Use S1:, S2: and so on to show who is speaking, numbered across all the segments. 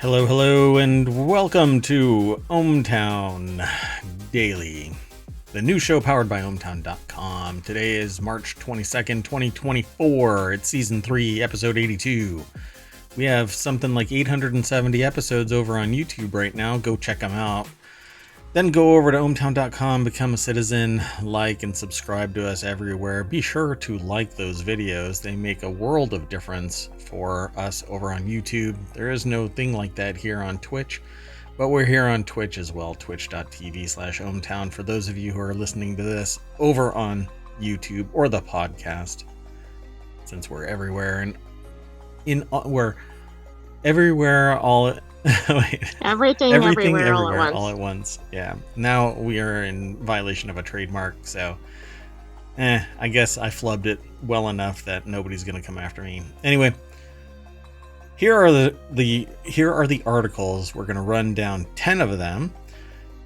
S1: Hello, hello, and welcome to ohmTown Daily, the new show powered by ohmTown.com. Today is March 22nd, 2024. It's Season 3, Episode 82. We have something like 870 episodes over on YouTube right now. Go check them out. Then go over to ohmTown.com, become a citizen, like and subscribe to us everywhere. Be sure to like those videos. They make a world of difference for us over on YouTube. There is no thing like that here on Twitch, but we're here on Twitch as well, twitch.tv/ohmTown, for those of you who are listening to this over on YouTube or the podcast, since we're everywhere and we're everywhere all wait.
S2: Everything everywhere
S1: all at once. Yeah. Now we are in violation of a trademark, so I guess I flubbed it well enough that nobody's gonna come after me. Anyway, here are the articles. We're gonna run down 10 of them.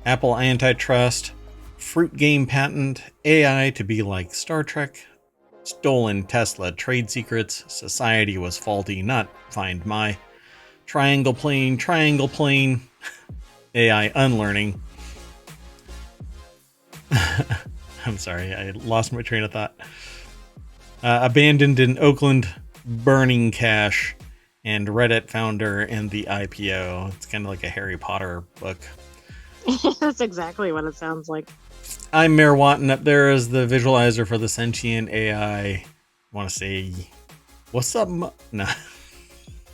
S1: Apple Antitrust, fruit game patent, AI to be like Star Trek, stolen Tesla trade secrets, society was faulty, not FindMy. Triangle plane, AI unlearning. I'm sorry, I lost my train of thought. Abandoned in Oakland, burning cash, and Reddit founder and the IPO. It's kind of like a Harry Potter book.
S2: That's exactly what it sounds like.
S1: I'm Mayor Watton. Up there is the visualizer for the sentient AI. I want to say, what's up? No.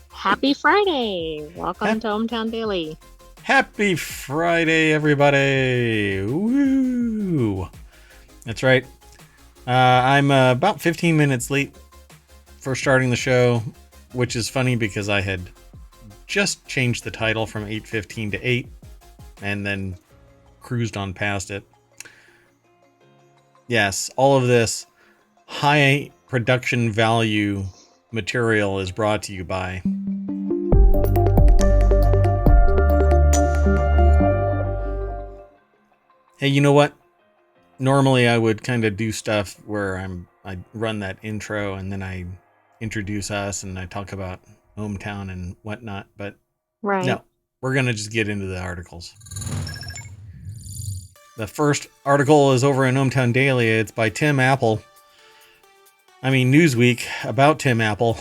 S2: Happy Friday! Welcome to ohmTown Daily.
S1: Happy Friday, everybody! Woo! That's right. I'm about 15 minutes late for starting the show, which is funny because I had just changed the title from 8:15 to 8 and then cruised on past it. Yes, all of this high production value material is brought to you by Hey, you know what? Normally I would kind of do stuff where I run that intro and then I introduce us and I talk about ohmTown and whatnot, but no, we're going to just get into the articles. The first article is over in ohmTown Daily. It's by Newsweek, about Tim Apple.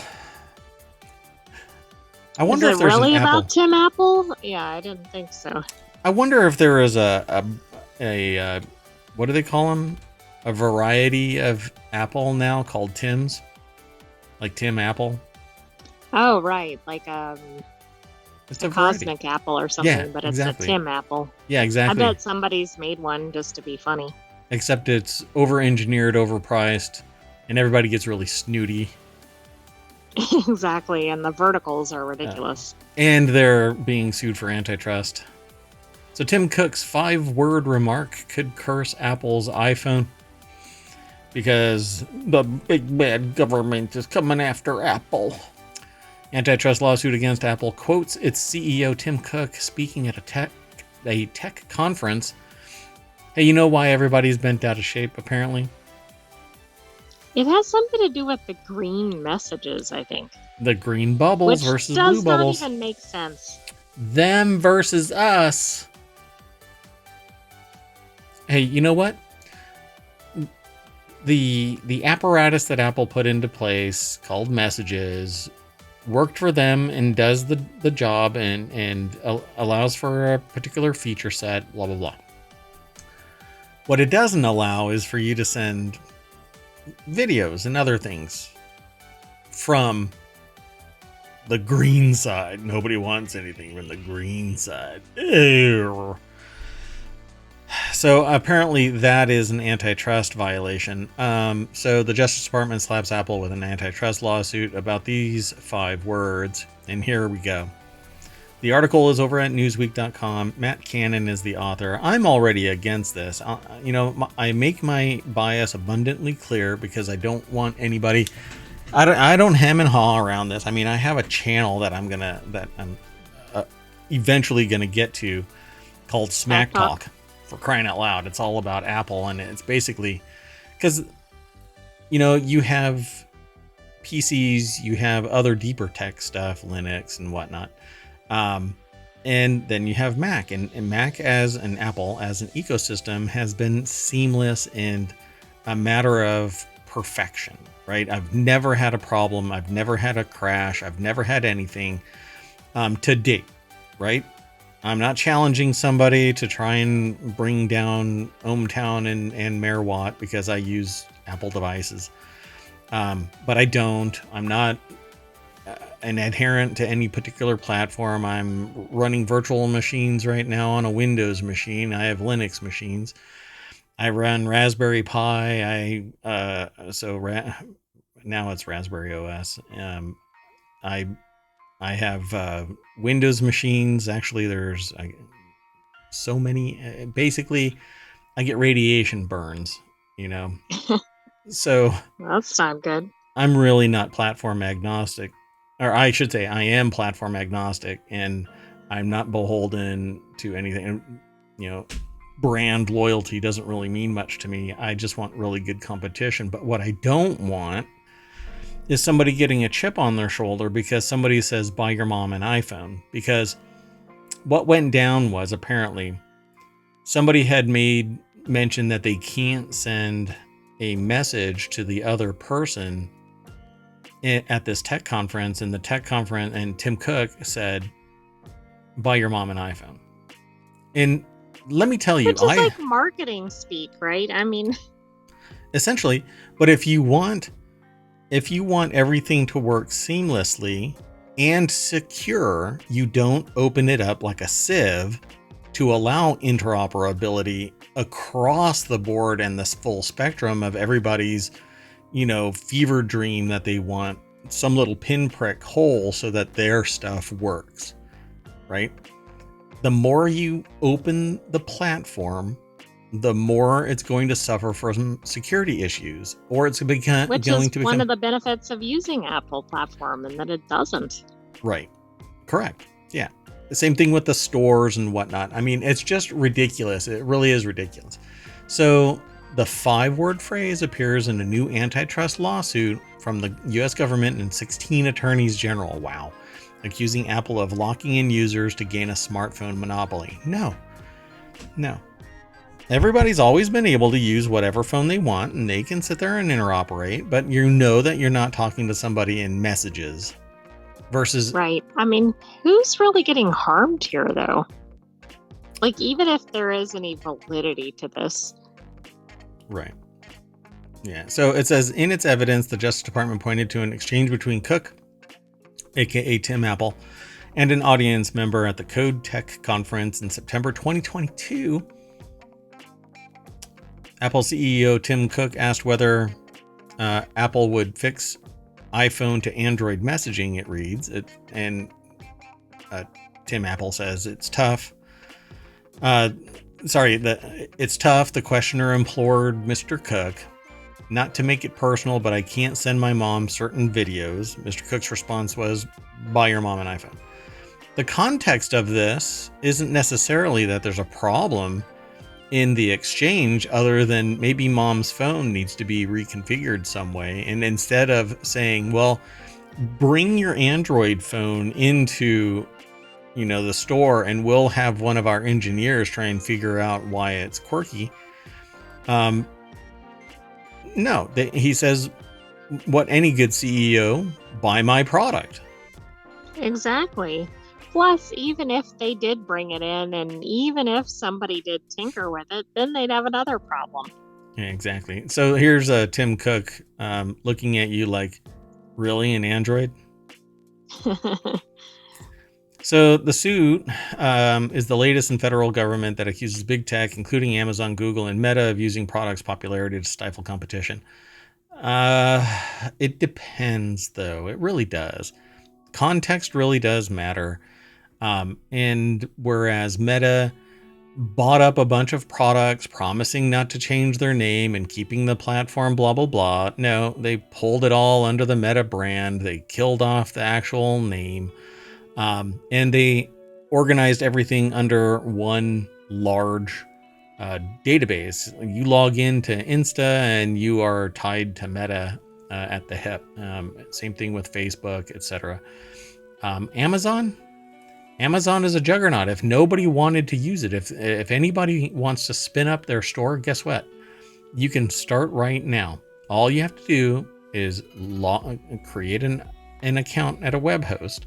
S1: I wonder if there's
S2: really
S1: an Apple.
S2: about Tim Apple? Yeah, I didn't think so.
S1: I wonder if there is a what do they call them? A variety of Apple now called Tim's, like Tim Apple.
S2: Oh, right, like
S1: it's
S2: a cosmic apple or something,
S1: yeah,
S2: but it's
S1: exactly.
S2: a Tim Apple.
S1: Yeah, exactly.
S2: I bet somebody's made one just to be funny.
S1: Except it's over-engineered, overpriced, and everybody gets really snooty.
S2: Exactly, and the verticals are ridiculous.
S1: And they're being sued for antitrust. So Tim Cook's 5-word remark could curse Apple's iPhone because the big bad government is coming after Apple. Antitrust lawsuit against Apple quotes its CEO Tim Cook speaking at a tech conference. Hey, you know why everybody's bent out of shape, apparently?
S2: It has something to do with the green messages, I think.
S1: The green bubbles versus blue bubbles.
S2: Which does not even make sense.
S1: Them versus us. Hey, you know what? The apparatus that Apple put into place called Messages worked for them and does the job and allows for a particular feature set, blah, blah, blah. What it doesn't allow is for you to send videos and other things from the green side. Nobody wants anything from the green side. Ew. So apparently that is an antitrust violation. So the Justice Department slaps Apple with an antitrust lawsuit about these 5 words. And here we go. The article is over at Newsweek.com. Matt Cannon is the author. I'm already against this. I make my bias abundantly clear because I don't want anybody. I don't hem and haw around this. I mean, I have a channel that I'm eventually gonna get to called Smack Talk. For crying out loud. It's all about Apple, and it's basically because you have PCs, you have other deeper tech stuff, Linux and whatnot. And then you have Mac, and Mac as an Apple, as an ecosystem, has been seamless and a matter of perfection, right? I've never had a problem. I've never had a crash. I've never had anything to date, right? I'm not challenging somebody to try and bring down ohmTown and Mayor Watt because I use Apple devices. But I don't. I'm not an adherent to any particular platform. I'm running virtual machines right now on a Windows machine. I have Linux machines. I run Raspberry Pi. Now it's Raspberry OS. I have Windows machines. Actually, there's so many. Basically, I get radiation burns, So
S2: That's not good.
S1: I'm really not platform agnostic. Or I should say I am platform agnostic, and I'm not beholden to anything. Brand loyalty doesn't really mean much to me. I just want really good competition. But what I don't want is somebody getting a chip on their shoulder because somebody says, buy your mom an iPhone. Because what went down was apparently somebody had made mention that they can't send a message to the other person at this tech conference, and the tech conference, and Tim Cook said, buy your mom an iPhone. And let me tell you,
S2: which is like marketing speak, right? I mean,
S1: essentially, but if you want everything to work seamlessly and secure, you don't open it up like a sieve to allow interoperability across the board and this full spectrum of everybody's, fever dream that they want some little pinprick hole so that their stuff works, right? The more you open the platform, the more it's going to suffer from security issues, or it's going to become
S2: one of the benefits of using Apple platform, and that it doesn't.
S1: Right. Correct. Yeah. The same thing with the stores and whatnot. I mean, it's just ridiculous. It really is ridiculous. So the 5-word phrase appears in a new antitrust lawsuit from the US government and 16 attorneys general. Wow. Accusing Apple of locking in users to gain a smartphone monopoly. No. Everybody's always been able to use whatever phone they want, and they can sit there and interoperate, but you know that you're not talking to somebody in messages versus...
S2: Right. I mean, who's really getting harmed here, though? Like, even if there is any validity to this.
S1: Right. Yeah. So it says, in its evidence, the Justice Department pointed to an exchange between Cook, aka Tim Apple, and an audience member at the Code Tech conference in September 2022. Apple CEO Tim Cook asked whether Apple would fix iPhone to Android messaging, it reads. Tim Apple says it's tough. It's tough. The questioner implored Mr. Cook not to make it personal, but I can't send my mom certain videos. Mr. Cook's response was, buy your mom an iPhone. The context of this isn't necessarily that there's a problem in the exchange, other than maybe mom's phone needs to be reconfigured some way. And instead of saying, well, bring your Android phone into, the store and we'll have one of our engineers try and figure out why it's quirky. No, he says, what any good CEO, buy my product.
S2: Exactly. Plus, even if they did bring it in, and even if somebody did tinker with it, then they'd have another problem.
S1: Yeah, exactly. So here's Tim Cook looking at you like, really, an Android? So the suit is the latest in federal government that accuses big tech, including Amazon, Google, and Meta, of using products' popularity to stifle competition. It depends, though. It really does. Context really does matter. And whereas Meta bought up a bunch of products promising not to change their name and keeping the platform blah blah blah, no, they pulled it all under the Meta brand. They killed off the actual name, and they organized everything under one large database. You log into Insta and you are tied to Meta at the hip. Same thing with Facebook, etc. Amazon, Amazon is a juggernaut. If nobody wanted to use it, if anybody wants to spin up their store, guess what? You can start right now. All you have to do is create an account at a web host,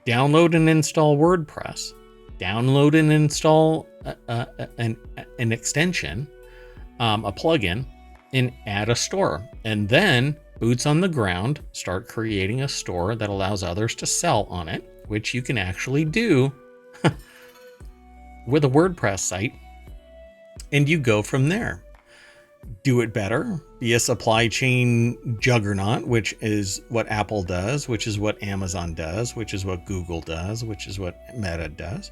S1: download and install WordPress, download and install an extension, a plugin, and add a store. And then boots on the ground, start creating a store that allows others to sell on it, which you can actually do with a WordPress site. And you go from there. Do it better, be a supply chain juggernaut, which is what Apple does, which is what Amazon does, which is what Google does, which is what Meta does.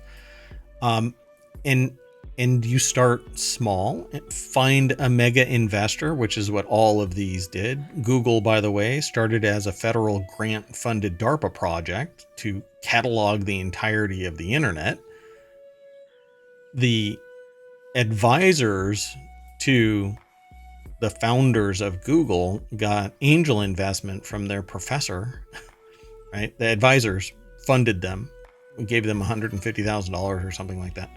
S1: And you start small, find a mega investor, which is what all of these did. Google, by the way, started as a federal grant funded DARPA project to catalog the entirety of the internet. The advisors to the founders of Google got angel investment from their professor, right? The advisors funded them, gave them $150,000 or something like that.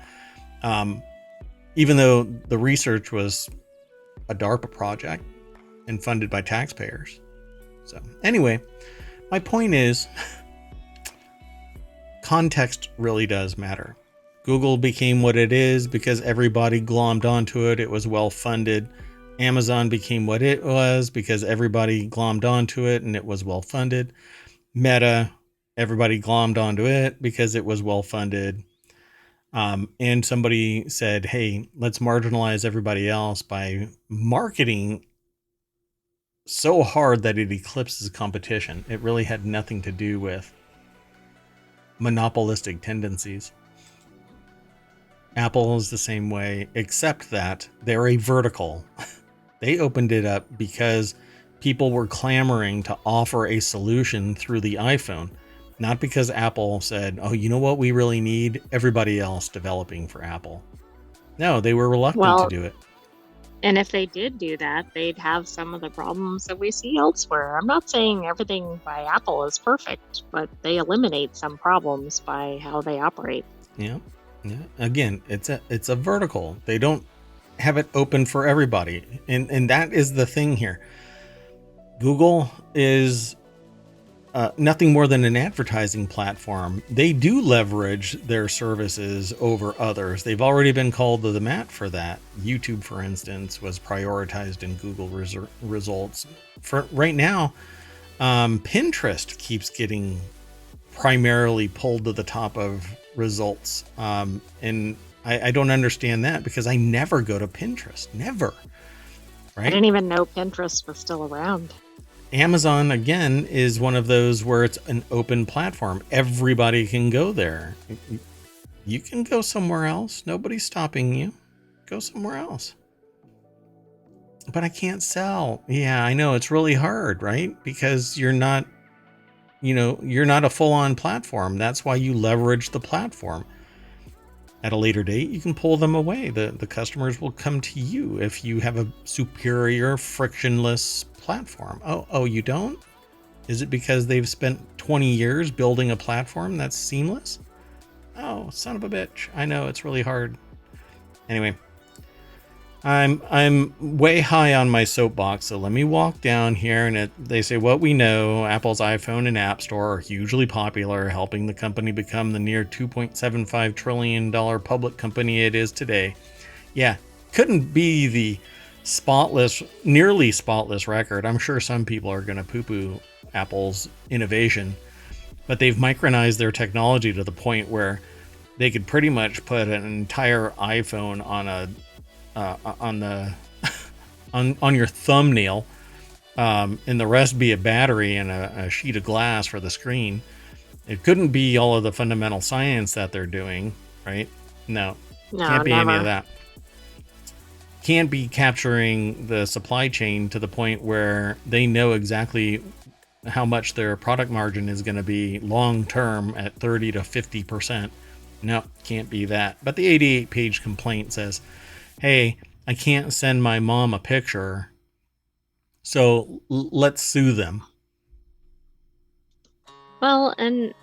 S1: Even though the research was a DARPA project and funded by taxpayers. So anyway, my point is, context really does matter. Google became what it is because everybody glommed onto it. It was well funded. Amazon became what it was because everybody glommed onto it and it was well funded. Meta, everybody glommed onto it because it was well funded. And somebody said, hey, let's marginalize everybody else by marketing so hard that it eclipses competition. It really had nothing to do with monopolistic tendencies. Apple is the same way, except that they're a vertical. They opened it up because people were clamoring to offer a solution through the iPhone, not because Apple said, oh, you know what we really need? Everybody else developing for Apple. No, they were reluctant to do it.
S2: And if they did do that, they'd have some of the problems that we see elsewhere. I'm not saying everything by Apple is perfect, but they eliminate some problems by how they operate.
S1: Yeah. Again, it's a vertical. They don't have it open for everybody. And that is the thing here. Google is nothing more than an advertising platform. They do leverage their services over others. They've already been called to the mat for that. YouTube, for instance, was prioritized in Google results. For right now, Pinterest keeps getting primarily pulled to the top of results. And I don't understand that because I never go to Pinterest. Never. Right?
S2: I didn't even know Pinterest was still around.
S1: Amazon, again, is one of those where it's an open platform. Everybody can go there. You can go somewhere else. Nobody's stopping you. Go somewhere else. But I can't sell. Yeah, I know. It's really hard, right? Because you're not a full-on platform. That's why you leverage the platform. At a later date, you can pull them away. The customers will come to you if you have a superior, frictionless platform. Oh, you don't? Is it because they've spent 20 years building a platform that's seamless? Oh, son of a bitch. I know, it's really hard. Anyway, I'm way high on my soapbox, so let me walk down here. And they say what we know, Apple's iPhone and App Store are hugely popular, helping the company become the near $2.75 trillion public company it is today. Yeah, couldn't be the nearly spotless record. I'm sure some people are going to poo-poo Apple's innovation, but they've micronized their technology to the point where they could pretty much put an entire iPhone on your thumbnail, and the rest be a battery and a sheet of glass for the screen. It couldn't be all of the fundamental science that they're doing, right? No, can't be
S2: never.
S1: any of that. Can't be capturing the supply chain to the point where they know exactly how much their product margin is going to be long term at 30 to 50%. No, can't be that. But the 88-page complaint says, hey, I can't send my mom a picture, so let's sue them.
S2: Well, and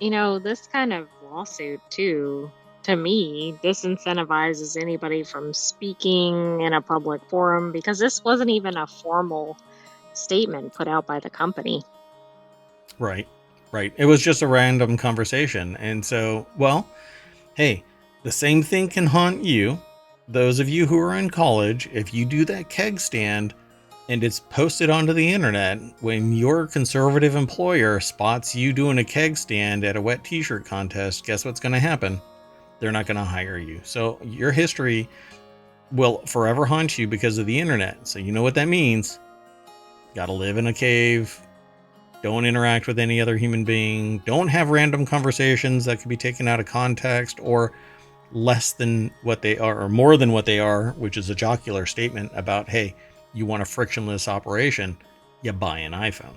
S2: this kind of lawsuit too, to me, disincentivizes anybody from speaking in a public forum because this wasn't even a formal statement put out by the company.
S1: Right. Right. It was just a random conversation. And so, well, hey, the same thing can haunt you. Those of you who are in college, if you do that keg stand and it's posted onto the internet, when your conservative employer spots you doing a keg stand at a wet t-shirt contest, guess what's going to happen? They're not going to hire you. So your history will forever haunt you because of the internet. So you know what that means. Got to live in a cave. Don't interact with any other human being. Don't have random conversations that could be taken out of context or less than what they are or more than what they are, which is a jocular statement about, hey, you want a frictionless operation, you buy an iPhone.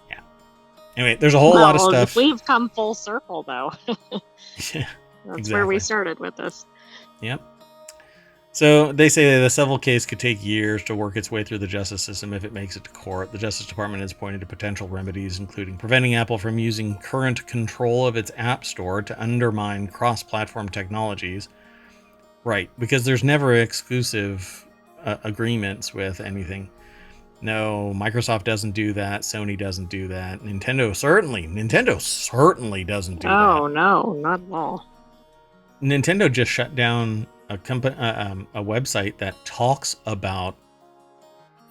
S1: Yeah. Anyway, there's a whole lot of stuff.
S2: We've come full circle, though.
S1: Yeah,
S2: That's
S1: exactly
S2: where we started with this.
S1: Yep. So they say the civil case could take years to work its way through the justice system if it makes it to court. The Justice Department has pointed to potential remedies, including preventing Apple from using current control of its App Store to undermine cross-platform technologies. Right, because there's never exclusive agreements with anything. No, Microsoft doesn't do that. Sony doesn't do that. Nintendo certainly doesn't do that.
S2: Oh, no, not at all.
S1: Nintendo just shut down a website that talks about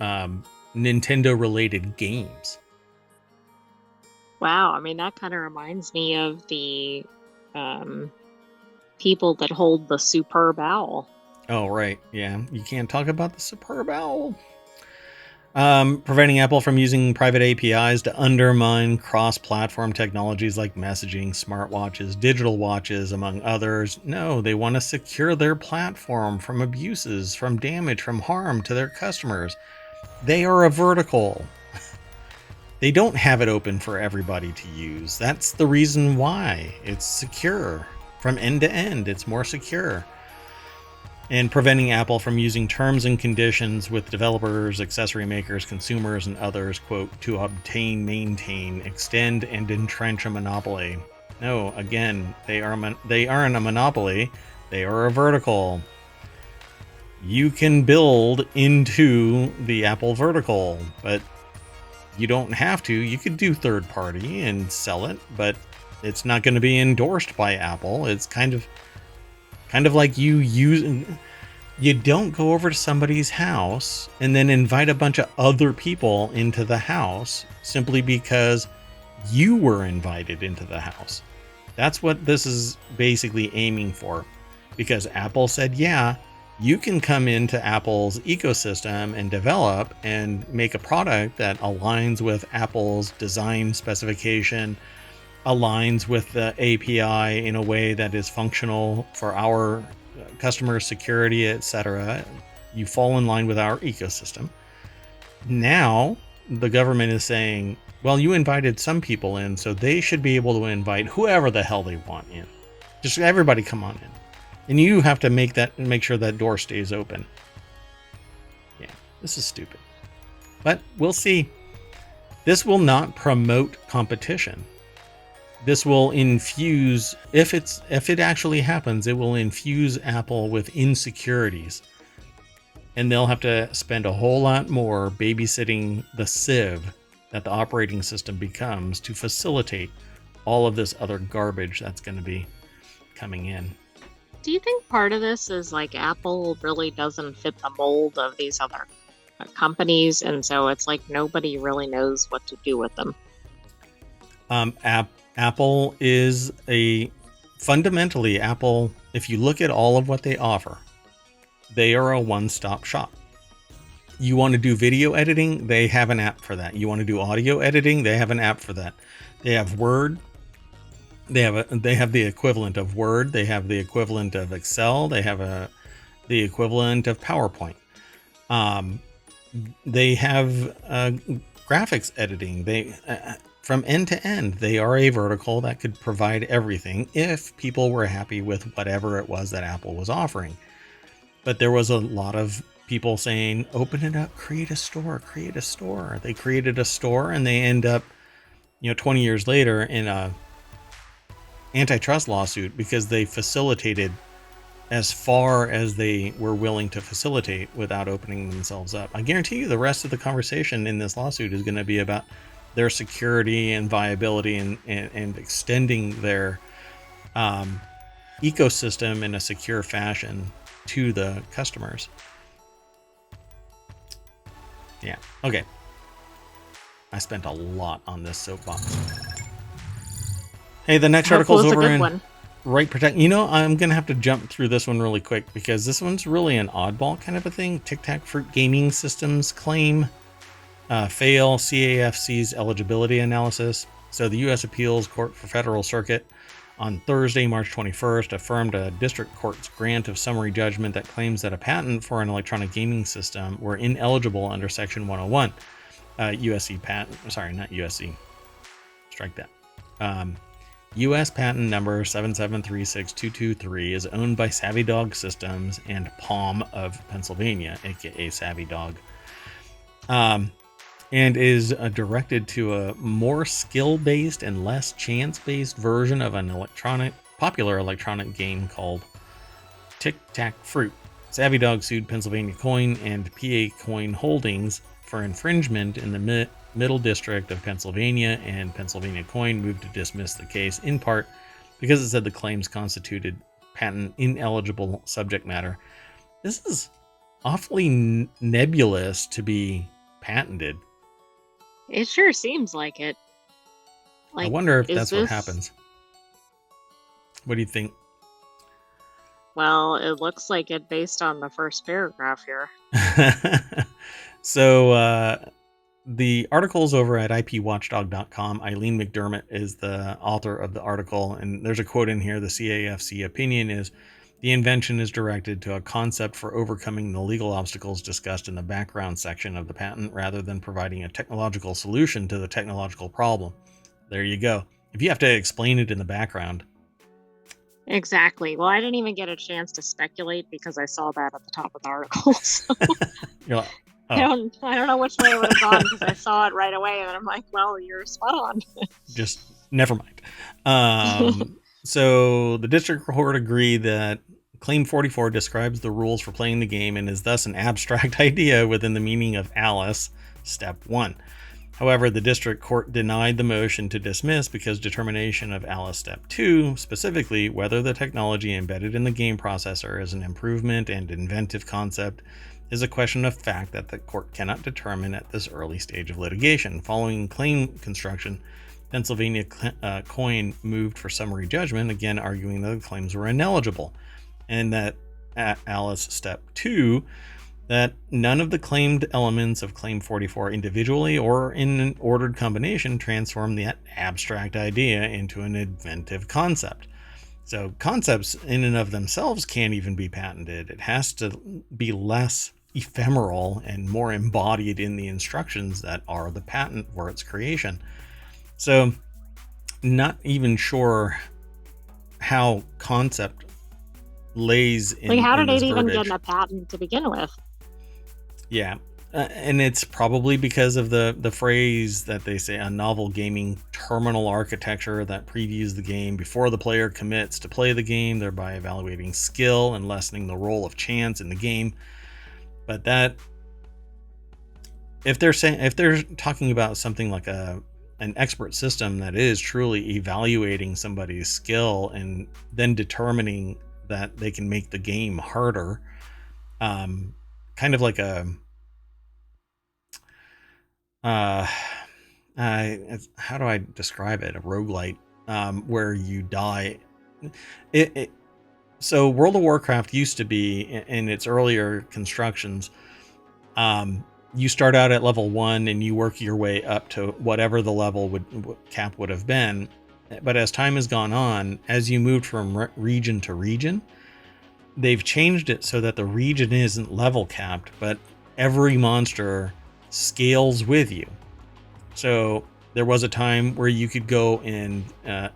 S1: Nintendo related games.
S2: Wow, I mean, that kind of reminds me of the people that hold the Superb Owl.
S1: Oh, right. Yeah, you can't talk about the Superb Owl. Preventing Apple from using private APIs to undermine cross-platform technologies like messaging, smartwatches, digital watches, among others. No, they want to secure their platform from abuses, from damage, from harm to their customers. They are a vertical. They don't have it open for everybody to use. That's the reason why it's secure. From end to end, it's more secure. And preventing Apple from using terms and conditions with developers, accessory makers, consumers, and others, quote, to obtain, maintain, extend, and entrench a monopoly. No, again, they aren't a monopoly. They are a vertical. You can build into the Apple vertical, but you don't have to. You could do third party and sell it, but it's not going to be endorsed by Apple. It's kind of like you don't go over to somebody's house and then invite a bunch of other people into the house simply because you were invited into the house. That's what this is basically aiming for, because Apple said, yeah, you can come into Apple's ecosystem and develop and make a product that aligns with Apple's design specification, aligns with the API in a way that is functional for our customer security, etc. You fall in line with our ecosystem. Now the government is saying, well, you invited some people in, so they should be able to invite whoever the hell they want in. Just everybody come on in. And you have to make sure that door stays open. Yeah, this is stupid. But we'll see. This will not promote competition. This will infuse, if it actually happens, it will infuse Apple with insecurities. And they'll have to spend a whole lot more babysitting the sieve that the operating system becomes to facilitate all of this other garbage that's going to be coming in.
S2: Do you think part of this is like Apple really doesn't fit the mold of these other companies, and so it's like nobody really knows what to do with them?
S1: Apple is fundamentally Apple, if you look at all of what they offer, they are a one-stop shop. You want to do video editing, they have an app for that. You want to do audio editing, they have an app for that. They have Word, they have the equivalent of Word, they have the equivalent of Excel, they have the equivalent of PowerPoint. They have graphics editing. From end to end, they are a vertical that could provide everything if people were happy with whatever it was that Apple was offering. But there was a lot of people saying, open it up, create a store. They created a store and they end up, 20 years later in antitrust lawsuit because they facilitated as far as they were willing to facilitate without opening themselves up. I guarantee you the rest of the conversation in this lawsuit is going to be about their security and viability and extending their ecosystem in a secure fashion to the customers. Yeah. Okay. I spent a lot on this soapbox. Hey, the next article's over in Right Protect. You know, I'm going to have to jump through this one really quick because this one's really an oddball kind of a thing. Tic Tac Fruit Gaming Systems claim fail CAFC's eligibility analysis. So the U.S. Appeals Court for Federal Circuit on Thursday, March 21st, affirmed a district court's grant of summary judgment that claims that a patent for an electronic gaming system were ineligible under Section 101. USC patent, sorry, not USC. Strike that. U.S. patent number 7736223 is owned by Savvy Dog Systems and Palm of Pennsylvania, aka Savvy Dog, and is directed to a more skill-based and less chance-based version of an popular electronic game called Tic Tac Fruit. Savvy Dog sued Pennsylvania Coin and PA Coin Holdings for infringement in the Middle District of Pennsylvania, and Pennsylvania Coin moved to dismiss the case in part because it said the claims constituted patent ineligible subject matter. This is awfully nebulous to be patented.
S2: It sure seems like it.
S1: I wonder if that's what happens. What do you think?
S2: Well, it looks like it based on the first paragraph here.
S1: So the article's over at ipwatchdog.com. Eileen McDermott is the author of the article, and there's a quote in here. The CAFC opinion is, the invention is directed to a concept for overcoming the legal obstacles discussed in the background section of the patent rather than providing a technological solution to the technological problem. There you go. If you have to explain it in the background.
S2: Exactly. Well, I didn't even get a chance to speculate because I saw that at the top of the article. So.
S1: You're like, oh.
S2: I don't know which way it would have gone because I saw it right away, and I'm like, well, you're spot on.
S1: Just never mind. So the district court agreed that Claim 44 describes the rules for playing the game and is thus an abstract idea within the meaning of Alice, Step 1. However, the district court denied the motion to dismiss because determination of Alice Step 2, specifically whether the technology embedded in the game processor is an improvement and inventive concept, is a question of fact that the court cannot determine at this early stage of litigation. Following claim construction, Pennsylvania Coin moved for summary judgment, again arguing that the claims were ineligible, and that at Alice Step 2, that none of the claimed elements of Claim 44 individually or in an ordered combination transform that abstract idea into an inventive concept. So concepts in and of themselves can't even be patented. It has to be less ephemeral and more embodied in the instructions that are the patent for its creation. So not even sure how concept lays in,
S2: how did it even
S1: verbiage.
S2: get a patent to begin with?
S1: Yeah, and it's probably because of the phrase that they say, a novel gaming terminal architecture that previews the game before the player commits to play the game, thereby evaluating skill and lessening the role of chance in the game. But that, if they're talking about something like an expert system that is truly evaluating somebody's skill and then determining that they can make the game harder, kind of like a how do I describe it? A roguelite, where you die. So World of Warcraft used to be, in its earlier constructions, you start out at level 1 and you work your way up to whatever the level cap would have been. But as time has gone on, as you moved from region to region, they've changed it so that the region isn't level capped, but every monster scales with you. So there was a time where you could go and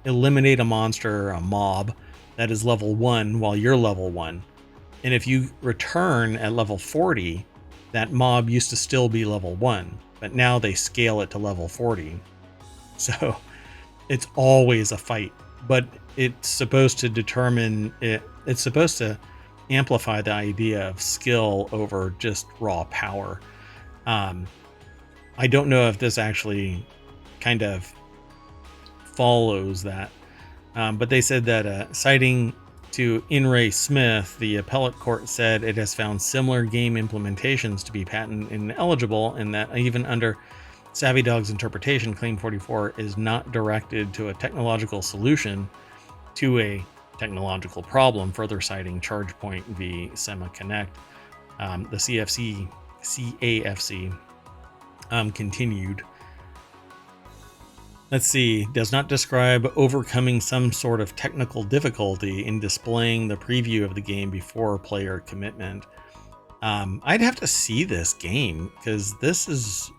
S1: eliminate a monster, a mob, that is level 1 while you're level 1. And if you return at level 40, that mob used to still be level 1, but now they scale it to level 40. So it's always a fight. But it's supposed to determine it. It's supposed to amplify the idea of skill over just raw power. I don't know if this actually kind of follows that, but they said that citing to In Ray Smith, the appellate court said it has found similar game implementations to be patent ineligible, and that even under Savvy Dog's interpretation, Claim 44 is not directed to a technological solution to a technological problem, further citing ChargePoint v. SemaConnect. The CAFC continued. Let's see, does not describe overcoming some sort of technical difficulty in displaying the preview of the game before player commitment. I'd have to see this game, because this is...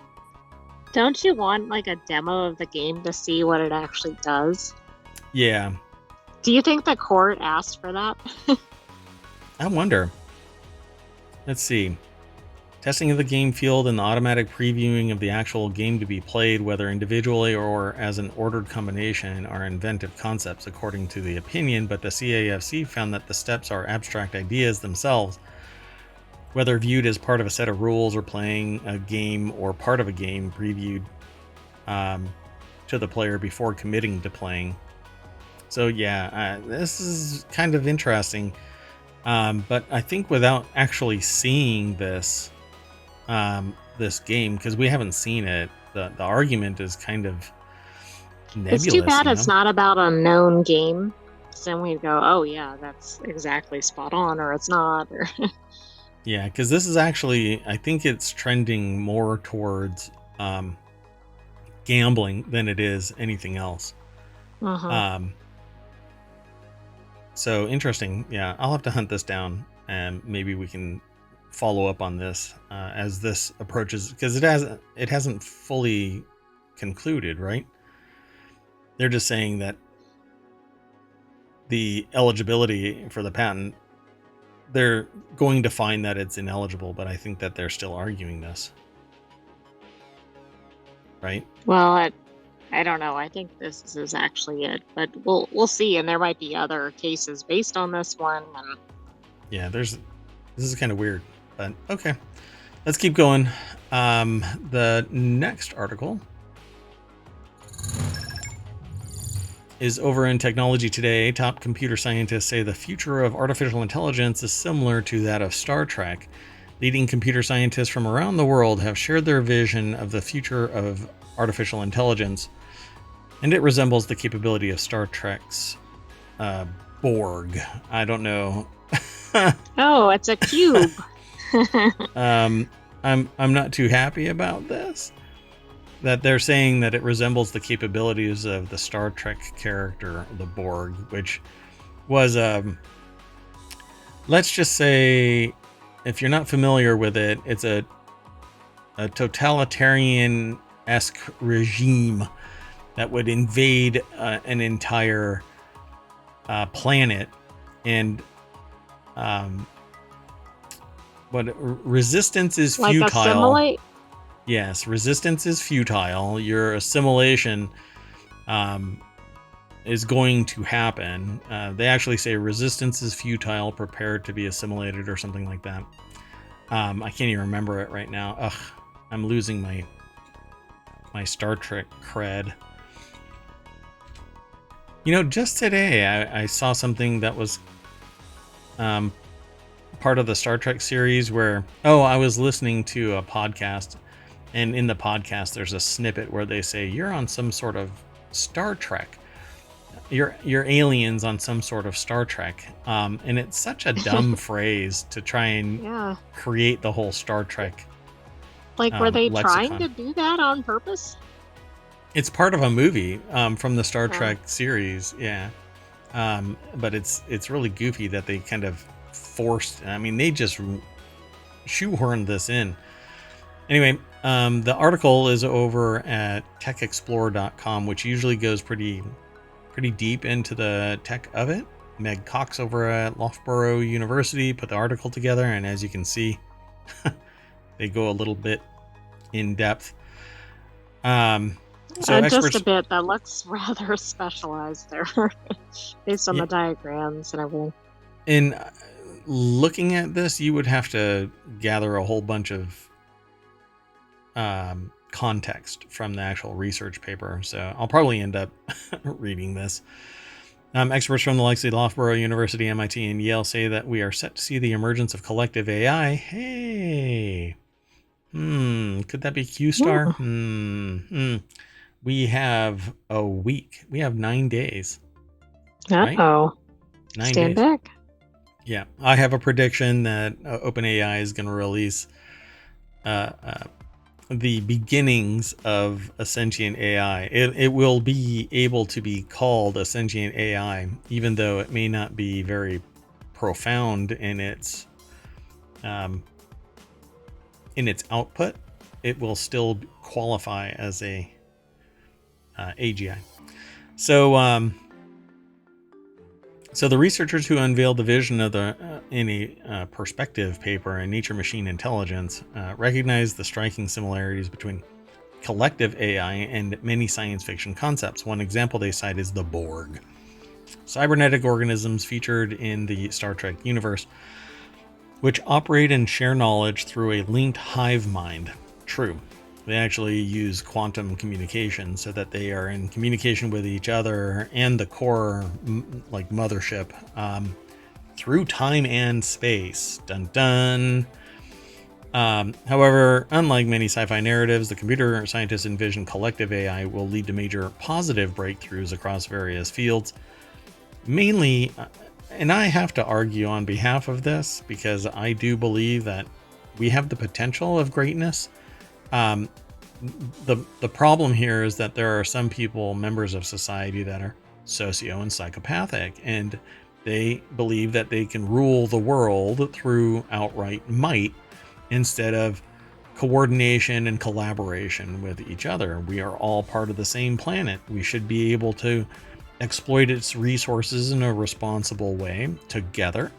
S2: Don't you want like a demo of the game to see what it actually does?
S1: Yeah.
S2: Do you think the court asked for that?
S1: I wonder. Let's see. Testing of the game field and the automatic previewing of the actual game to be played, whether individually or as an ordered combination, are inventive concepts according to the opinion, but the CAFC found that the steps are abstract ideas themselves, whether viewed as part of a set of rules or playing a game or part of a game previewed to the player before committing to playing. So yeah, this is kind of interesting, but I think without actually seeing this game, because we haven't seen it, the argument is kind of nebulous.
S2: It's too bad it's not about a known game. So then we'd go, oh yeah, that's exactly spot on, or it's not. Or
S1: yeah, because this is actually, I think it's trending more towards gambling than it is anything else. So interesting. Yeah, I'll have to hunt this down, and maybe we can follow up on this as this approaches, because it hasn't fully concluded, right? They're just saying that the eligibility for the patent, they're going to find that it's ineligible, but I think that they're still arguing this, right?
S2: Well, I don't know. I think this is actually it, but we'll see. And there might be other cases based on this one. And
S1: yeah, this is kind of weird, but okay, let's keep going. The next article is over in Technology Today. Top computer scientists say the future of artificial intelligence is similar to that of Star Trek. Leading computer scientists from around the world have shared their vision of the future of artificial intelligence, and it resembles the capability of Star Trek's Borg. I don't know.
S2: Oh, it's a cube.
S1: I'm not too happy about this. That they're saying that it resembles the capabilities of the Star Trek character, the Borg, which was let's just say, if you're not familiar with it, it's a totalitarian-esque regime that would invade an entire planet, and resistance is futile.
S2: Like assimilate?
S1: Yes, resistance is futile. Your assimilation is going to happen. They actually say resistance is futile, prepared to be assimilated, or something like that. I can't even remember it right now. Ugh, I'm losing my Star Trek cred. You know, just today I saw something that was part of the Star Trek series where, I was listening to a podcast, and in the podcast there's a snippet where they say you're on some sort of Star Trek. You're aliens on some sort of Star Trek. And it's such a dumb phrase to try and create the whole Star Trek.
S2: Like, were they
S1: lexicon.
S2: trying to do that on purpose?
S1: It's part of a movie from the Star Trek series, yeah. But it's really goofy that they kind of forced. I mean, they just shoehorned this in. Anyway, the article is over at techexplore.com, which usually goes pretty deep into the tech of it. Meg Cox over at Loughborough University put the article together, and as you can see, they go a little bit in depth. So
S2: Just a
S1: experts
S2: bit. That looks rather specialized there, based on
S1: yeah,
S2: the diagrams and everything.
S1: in looking at this, you would have to gather a whole bunch of context from the actual research paper. So I'll probably end up reading this. Experts from the likes of Loughborough University, MIT, and Yale say that we are set to see the emergence of collective AI. Hey, could that be Q-Star?
S2: Yeah.
S1: We have a week. We have 9 days, right?
S2: Uh-oh.
S1: 9
S2: Stand
S1: days.
S2: back.
S1: Yeah, I have a prediction that OpenAI is going to release the beginnings of a sentient AI. It will be able to be called a sentient AI, even though it may not be very profound in its output. It will still qualify as a AGI. So the researchers who unveiled the vision of in a perspective paper in Nature Machine Intelligence recognized the striking similarities between collective AI and many science fiction concepts. One example they cite is the Borg, cybernetic organisms featured in the Star Trek universe, which operate and share knowledge through a linked hive mind. True. They actually use quantum communication so that they are in communication with each other and the core, like mothership, through time and space. Dun dun. However, unlike many sci-fi narratives, the computer scientists envision collective AI will lead to major positive breakthroughs across various fields. Mainly, and I have to argue on behalf of this because I do believe that we have the potential of greatness. The problem here is that there are some people, members of society, that are socio and psychopathic, and they believe that they can rule the world through outright might instead of coordination and collaboration with each other. We are all part of the same planet. We should be able to exploit its resources in a responsible way together.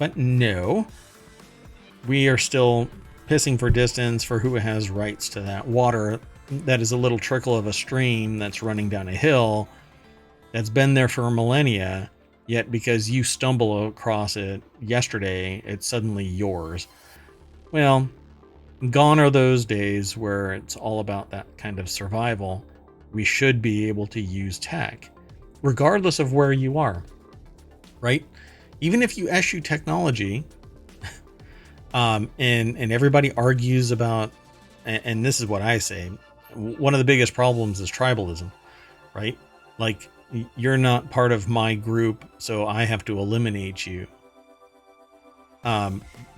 S1: But no, we are still pissing for distance for who has rights to that water that is a little trickle of a stream that's running down a hill that's been there for millennia, yet because you stumble across it yesterday, it's suddenly yours. Well, gone are those days where it's all about that kind of survival. We should be able to use tech, regardless of where you are, right? Even if you eschew technology, and everybody argues about, and this is what I say, one of the biggest problems is tribalism, right? Like, you're not part of my group, so I have to eliminate you.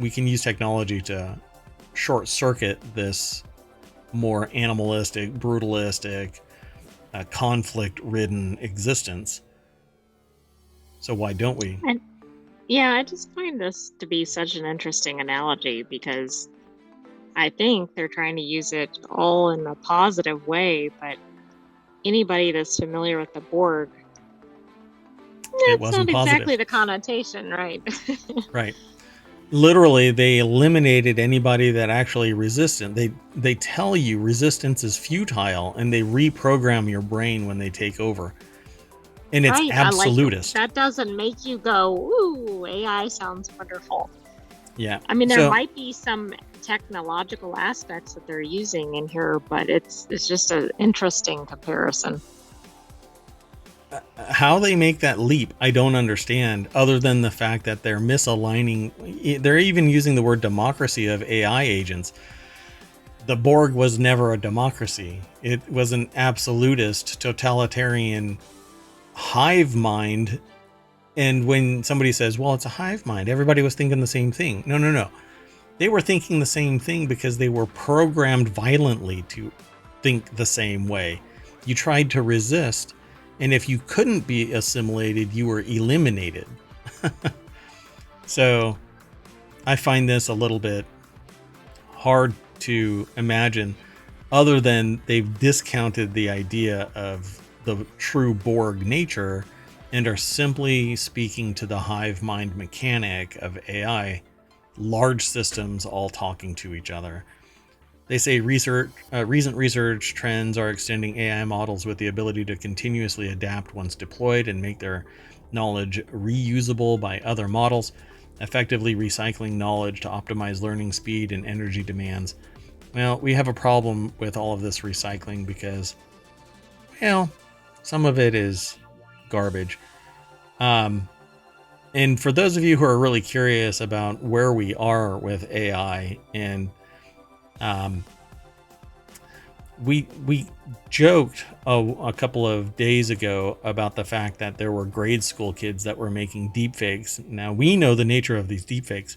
S1: We can use technology to short circuit this more animalistic, brutalistic, conflict-ridden existence. So why don't we?
S2: Yeah, I just find this to be such an interesting analogy because I think they're trying to use it all in a positive way, but anybody that's familiar with the Borg,
S1: It
S2: that's not
S1: wasn't positive.
S2: exactly the connotation, right?
S1: Right. Literally, they eliminated anybody that actually resistant. They tell you resistance is futile, and they reprogram your brain when they take over. And it's
S2: Right.
S1: absolutist.
S2: That doesn't make you go, ooh, AI sounds wonderful.
S1: Yeah.
S2: I mean, there might be some technological aspects that they're using in here, but it's just an interesting comparison.
S1: How they make that leap, I don't understand, other than the fact that they're misaligning. They're even using the word democracy of AI agents. The Borg was never a democracy. It was an absolutist, totalitarian hive mind. And when somebody says, well, it's a hive mind, everybody was thinking the same thing. No. They were thinking the same thing because they were programmed violently to think the same way. You tried to resist, and if you couldn't be assimilated, you were eliminated. So I find this a little bit hard to imagine, other than they've discounted the idea of the true Borg nature and are simply speaking to the hive mind mechanic of AI, large systems all talking to each other. They say recent research trends are extending AI models with the ability to continuously adapt once deployed and make their knowledge reusable by other models, effectively recycling knowledge to optimize learning speed and energy demands. Well, we have a problem with all of this recycling because, well, some of it is garbage. And for those of you who are really curious about where we are with AI, and we joked a couple of days ago about the fact that there were grade school kids that were making deepfakes. Now we know the nature of these deepfakes,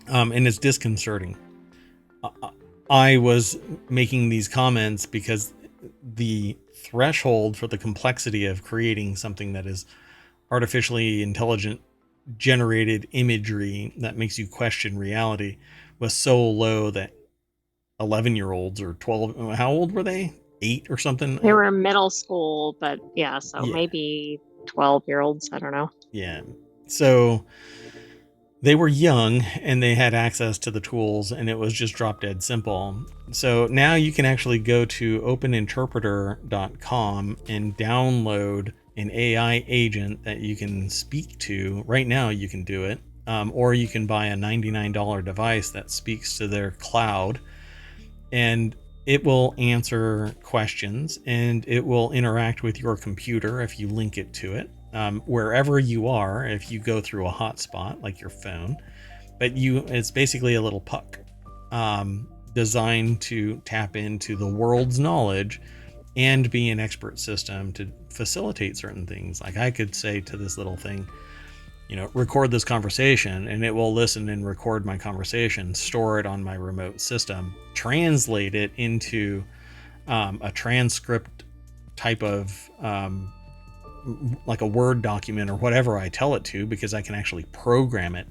S1: and it's disconcerting. I was making these comments because the threshold for the complexity of creating something that is artificially intelligent generated imagery that makes you question reality was so low that 11-year-olds or 12, how old were they? 8 or something?
S2: They were in middle school, but yeah, so
S1: Yeah.
S2: maybe 12-year-olds. I don't know.
S1: Yeah. So they were young and they had access to the tools, and it was just drop dead simple. So now you can actually go to openinterpreter.com and download an AI agent that you can speak to. Right now you can do it, or you can buy a $99 device that speaks to their cloud, and it will answer questions and it will interact with your computer if you link it to it, wherever you are, if you go through a hotspot like your phone. But it's basically a little puck designed to tap into the world's knowledge and be an expert system to facilitate certain things. Like I could say to this little thing, record this conversation, and it will listen and record my conversation, store it on my remote system, translate it into a transcript type of like a Word document or whatever I tell it to, because I can actually program it.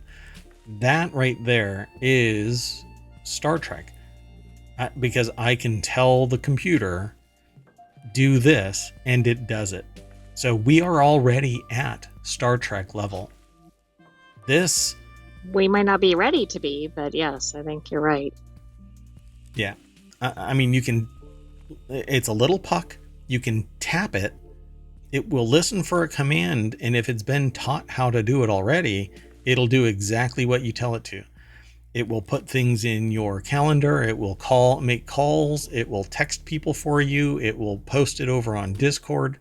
S1: That right there is Star Trek, because I can tell the computer, do this, and it does it. So we are already at Star Trek level.
S2: We might not be ready to be, but yes, I think you're right.
S1: Yeah. I mean, it's a little puck. You can tap it. It will listen for a command. And if it's been taught how to do it already, it'll do exactly what you tell it to. It will put things in your calendar. It will make calls. It will text people for you. It will post it over on Discord.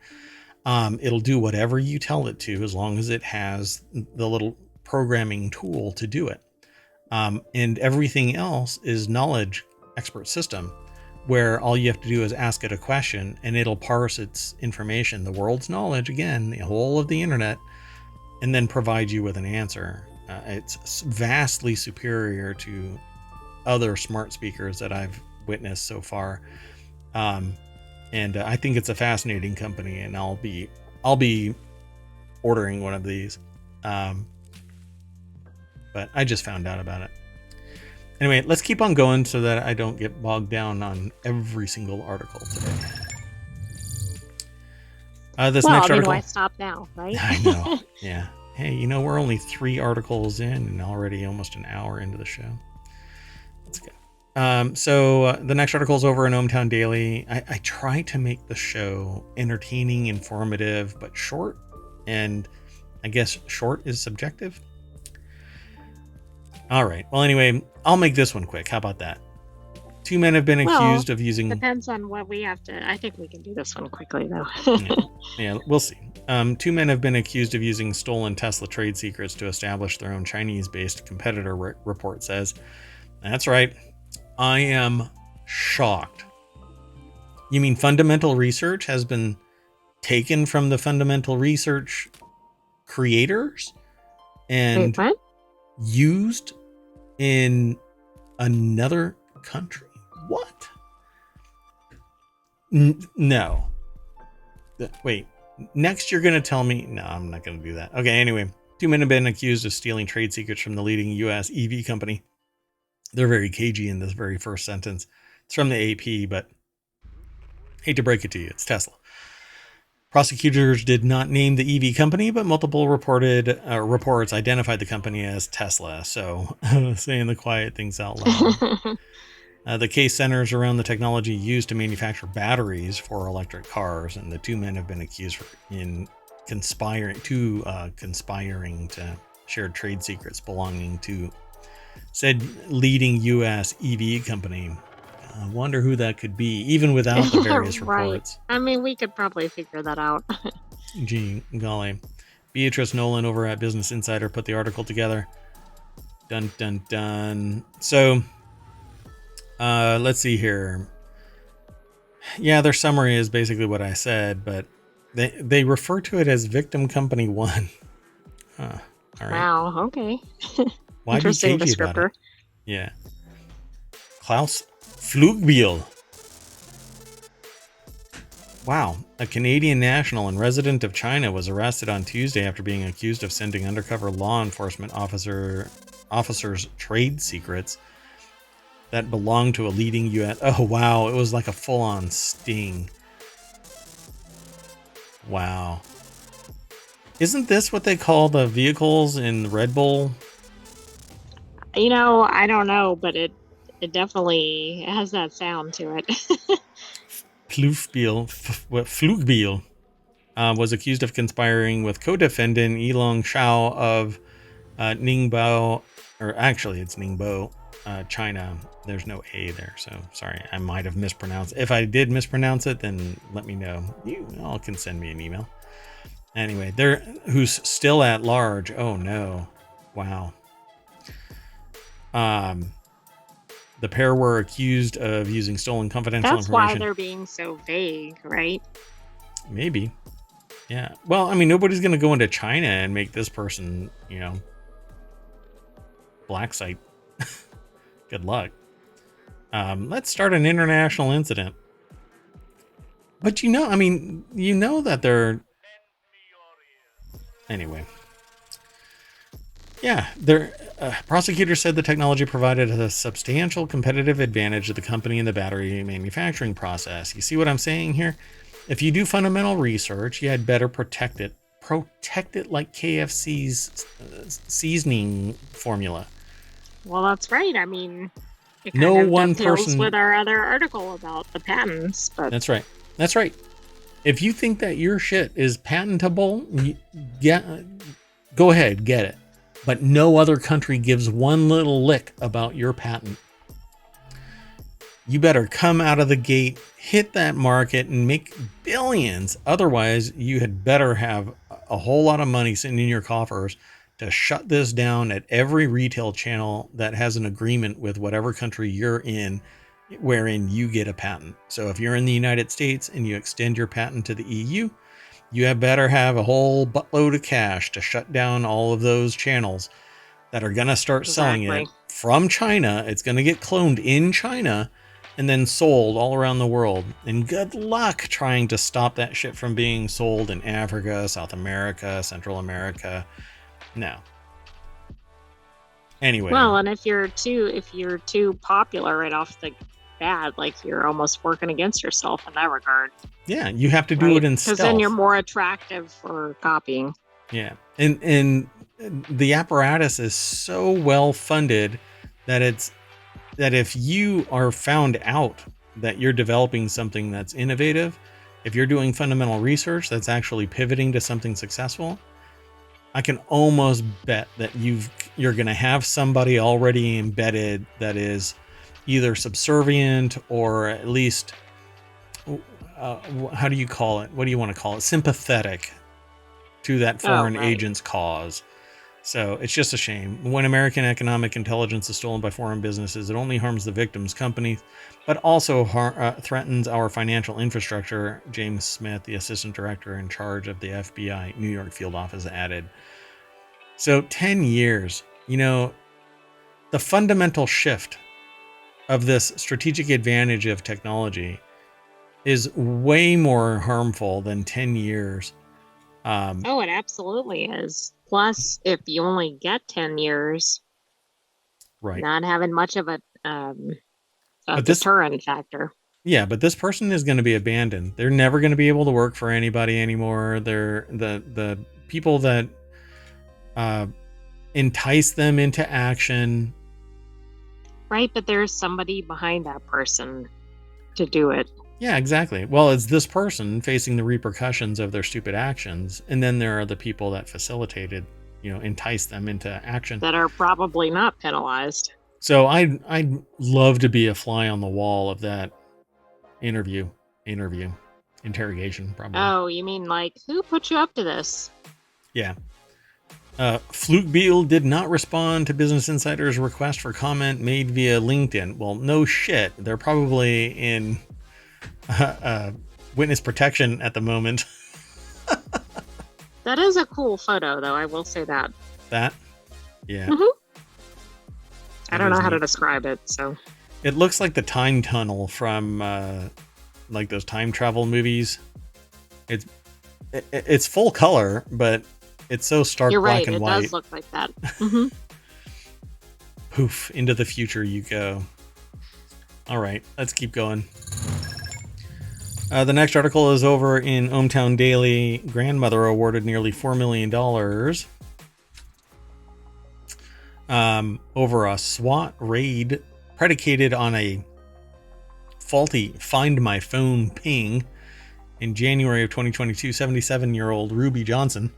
S1: It'll do whatever you tell it to, as long as it has the little programming tool to do it. And everything else is knowledge expert system, where all you have to do is ask it a question and it'll parse its information, the world's knowledge, again, the whole of the internet, and then provide you with an answer. It's vastly superior to other smart speakers that I've witnessed so far. And I think it's a fascinating company, and I'll be ordering one of these. But I just found out about it. Anyway, let's keep on going so that I don't get bogged down on every single article today. Next article.
S2: Why stop now, right?
S1: I know. Yeah. Hey, we're only 3 articles in and already almost an hour into the show. Let's go. So the next article is over in ohmTown Daily. I try to make the show entertaining, informative, but short. And I guess short is subjective. All right. Well, anyway, I'll make this one quick. How about that? 2 men have been accused of using...
S2: Depends on what we have to... I think we can do this one quickly, though.
S1: Yeah, we'll see. 2 men have been accused of using stolen Tesla trade secrets to establish their own Chinese-based competitor, report says. That's right. I am shocked. You mean fundamental research has been taken from the fundamental research creators and used in another country? What? No. Wait. Next, you're going to tell me... No, I'm not going to do that. Okay, anyway. 2 men have been accused of stealing trade secrets from the leading U.S. EV company. They're very cagey in this very first sentence. It's from the AP, but hate to break it to you, it's Tesla. Prosecutors did not name the EV company, but multiple reports identified the company as Tesla. So saying the quiet things out loud. The case centers around the technology used to manufacture batteries for electric cars, and the two men have been accused in conspiring to share trade secrets belonging to said leading U.S. EV company. I wonder who that could be, even without the various
S2: Right.
S1: reports.
S2: I mean, we could probably figure that out.
S1: Gee golly. Beatrice Nolan over at Business Insider put the article together. Dun, dun, dun. So, let's see here. Yeah, their summary is basically what I said, but they refer to it as Victim Company 1. Huh. All right.
S2: Wow, okay.
S1: Why be
S2: Interesting
S1: cagey about
S2: descriptor.
S1: it? Yeah. Klaus Flugbiel. Wow. A Canadian national and resident of China was arrested on Tuesday after being accused of sending undercover law enforcement officers trade secrets that belonged to a leading U.S. Oh, wow. It was like a full-on sting. Wow. Isn't this what they call the vehicles in Red Bull?
S2: You know, I don't know, but it definitely has that sound to it.
S1: Flugbiel was accused of conspiring with co-defendant Yilong Shao of Ningbo, or actually it's Ningbo, China. There's no A there, so sorry, I might have mispronounced. If I did mispronounce it, then let me know. You all can send me an email. Anyway, who's still at large. Oh no. Wow. The pair were accused of using stolen confidential
S2: That's
S1: information.
S2: why they're being so vague, right?
S1: Maybe. Yeah. Well, I mean, nobody's going to go into China and make this person, black site. Good luck. Let's start an international incident. But that they're... Anyway. Yeah, prosecutors said the technology provided a substantial competitive advantage to the company in the battery manufacturing process. You see what I'm saying here? If you do fundamental research, you had better protect it. Protect it like KFC's seasoning formula.
S2: Well, that's right. I mean, it
S1: No
S2: kind of
S1: one
S2: dovetails
S1: person
S2: with our other article about the patents. But
S1: That's right. That's right. If you think that your shit is patentable, go ahead, get it. But no other country gives one little lick about your patent. You better come out of the gate, hit that market, and make billions. Otherwise, you had better have a whole lot of money sitting in your coffers to shut this down at every retail channel that has an agreement with whatever country you're in, wherein you get a patent. So if you're in the United States and you extend your patent to the EU, you had better have a whole buttload of cash to shut down all of those channels that are going to start selling it from China. It's going to get cloned in China and then sold all around the world. And good luck trying to stop that shit from being sold in Africa, South America, Central America. No. Anyway.
S2: Well, and if you're too popular right off the bat, like you're almost working against yourself in that regard.
S1: Yeah, you have to do it in stealth.
S2: Because then you're more attractive for copying.
S1: Yeah, and the apparatus is so well funded that if you are found out that you're developing something that's innovative, if you're doing fundamental research that's actually pivoting to something successful, I can almost bet that you're going to have somebody already embedded that is either subservient or at least, how do you call it? What do you want to call it? Sympathetic to that foreign agent's cause. So it's just a shame. When American economic intelligence is stolen by foreign businesses, it only harms the victims' companies, but also threatens our financial infrastructure, James Smith, the assistant director in charge of the FBI New York field office, added. So 10 years, the fundamental shift of this strategic advantage of technology is way more harmful than 10 years.
S2: It absolutely is. Plus, if you only get 10 years,
S1: right,
S2: not having much of a deterrent factor.
S1: Yeah, but this person is going to be abandoned. They're never going to be able to work for anybody anymore. They're the people that entice them into action
S2: Right, but there's somebody behind that person to do it.
S1: Yeah, exactly. Well, it's this person facing the repercussions of their stupid actions, and then there are the people that facilitated, enticed them into action.
S2: That are probably not penalized.
S1: So I'd love to be a fly on the wall of that interrogation, probably.
S2: Oh, you mean like, who put you up to this?
S1: Yeah. Fluke Beal did not respond to Business Insider's request for comment made via LinkedIn. Well, no shit. They're probably in witness protection at the moment.
S2: That is a cool photo, though. I will say that.
S1: That? Yeah.
S2: Mm-hmm. I don't know how to describe it, so.
S1: It looks like the time tunnel from like those time travel movies. It's full color, but it's so stark black and white.
S2: It does look like that. Mm-hmm.
S1: Poof, into the future you go. All right, let's keep going. The next article is over in ohmTown Daily. Grandmother awarded nearly $4 million over a SWAT raid predicated on a faulty FindMy phone ping in January of 2022. 77-year-old Ruby Johnson.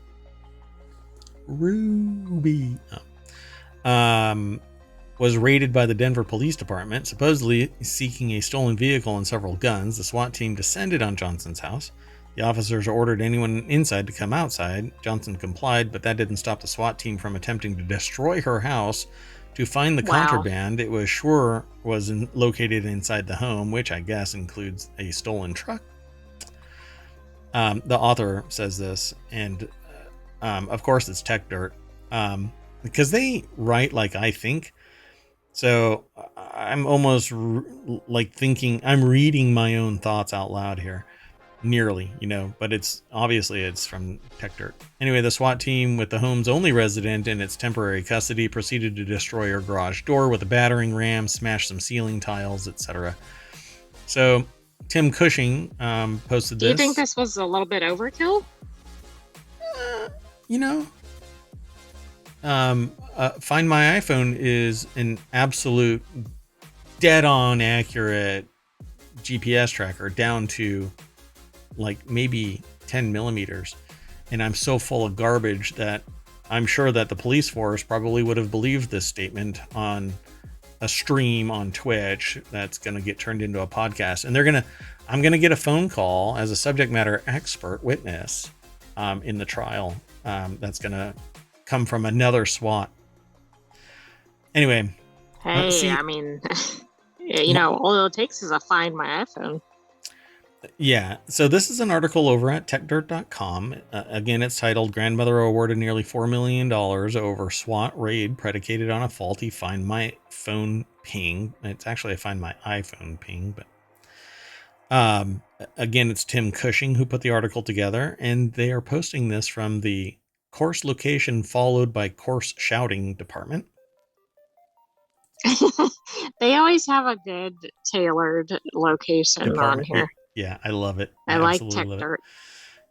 S1: Was raided by the Denver Police Department, supposedly seeking a stolen vehicle and several guns. The SWAT team descended on Johnson's house. The officers ordered anyone inside to come outside. Johnson complied, but that didn't stop the SWAT team from attempting to destroy her house to find the contraband it was sure was located inside the home, which I guess includes a stolen truck. The author says this, and of course it's tech dirt, because they write like I think. So I'm almost like thinking I'm reading my own thoughts out loud here, nearly, but it's from Tech Dirt. Anyway, the SWAT team with the home's only resident in its temporary custody proceeded to destroy her garage door with a battering ram, smash some ceiling tiles, etc. So Tim Cushing posted this.
S2: Do you think this was a little bit overkill?
S1: Find My iPhone is an absolute dead-on accurate GPS tracker down to like maybe 10 millimeters. And I'm so full of garbage that I'm sure that the police force probably would have believed this statement on a stream on Twitch that's going to get turned into a podcast. And I'm going to get a phone call as a subject matter expert witness in the trial that's going to come from another SWAT. Anyway.
S2: Hey, I mean, all it takes is a Find My iPhone.
S1: Yeah. So this is an article over at techdirt.com. Again, it's titled Grandmother Awarded Nearly $4 million Over SWAT Raid Predicated on a Faulty Find My Phone Ping. It's actually a Find My iPhone ping, but again, it's Tim Cushing who put the article together, and they are posting this from the course location followed by course shouting department.
S2: They always have a good tailored location department on here.
S1: Yeah, I love it.
S2: I like Tech Dirt.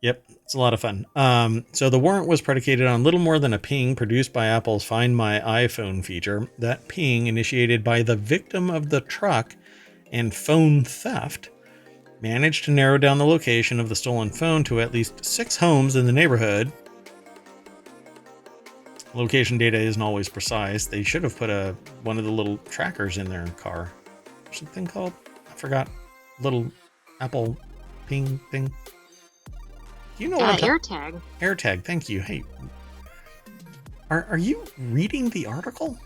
S1: Yep, it's a lot of fun. So the warrant was predicated on little more than a ping produced by Apple's Find My iPhone feature. That ping, initiated by the victim of the truck and phone theft, managed to narrow down the location of the stolen phone to at least 6 homes in the neighborhood. Location data isn't always precise. They should have put one of the little trackers in their car. What's the thing called? I forgot. Little Apple ping thing. You know what?
S2: AirTag.
S1: AirTag. Thank you. Hey, are you reading the article?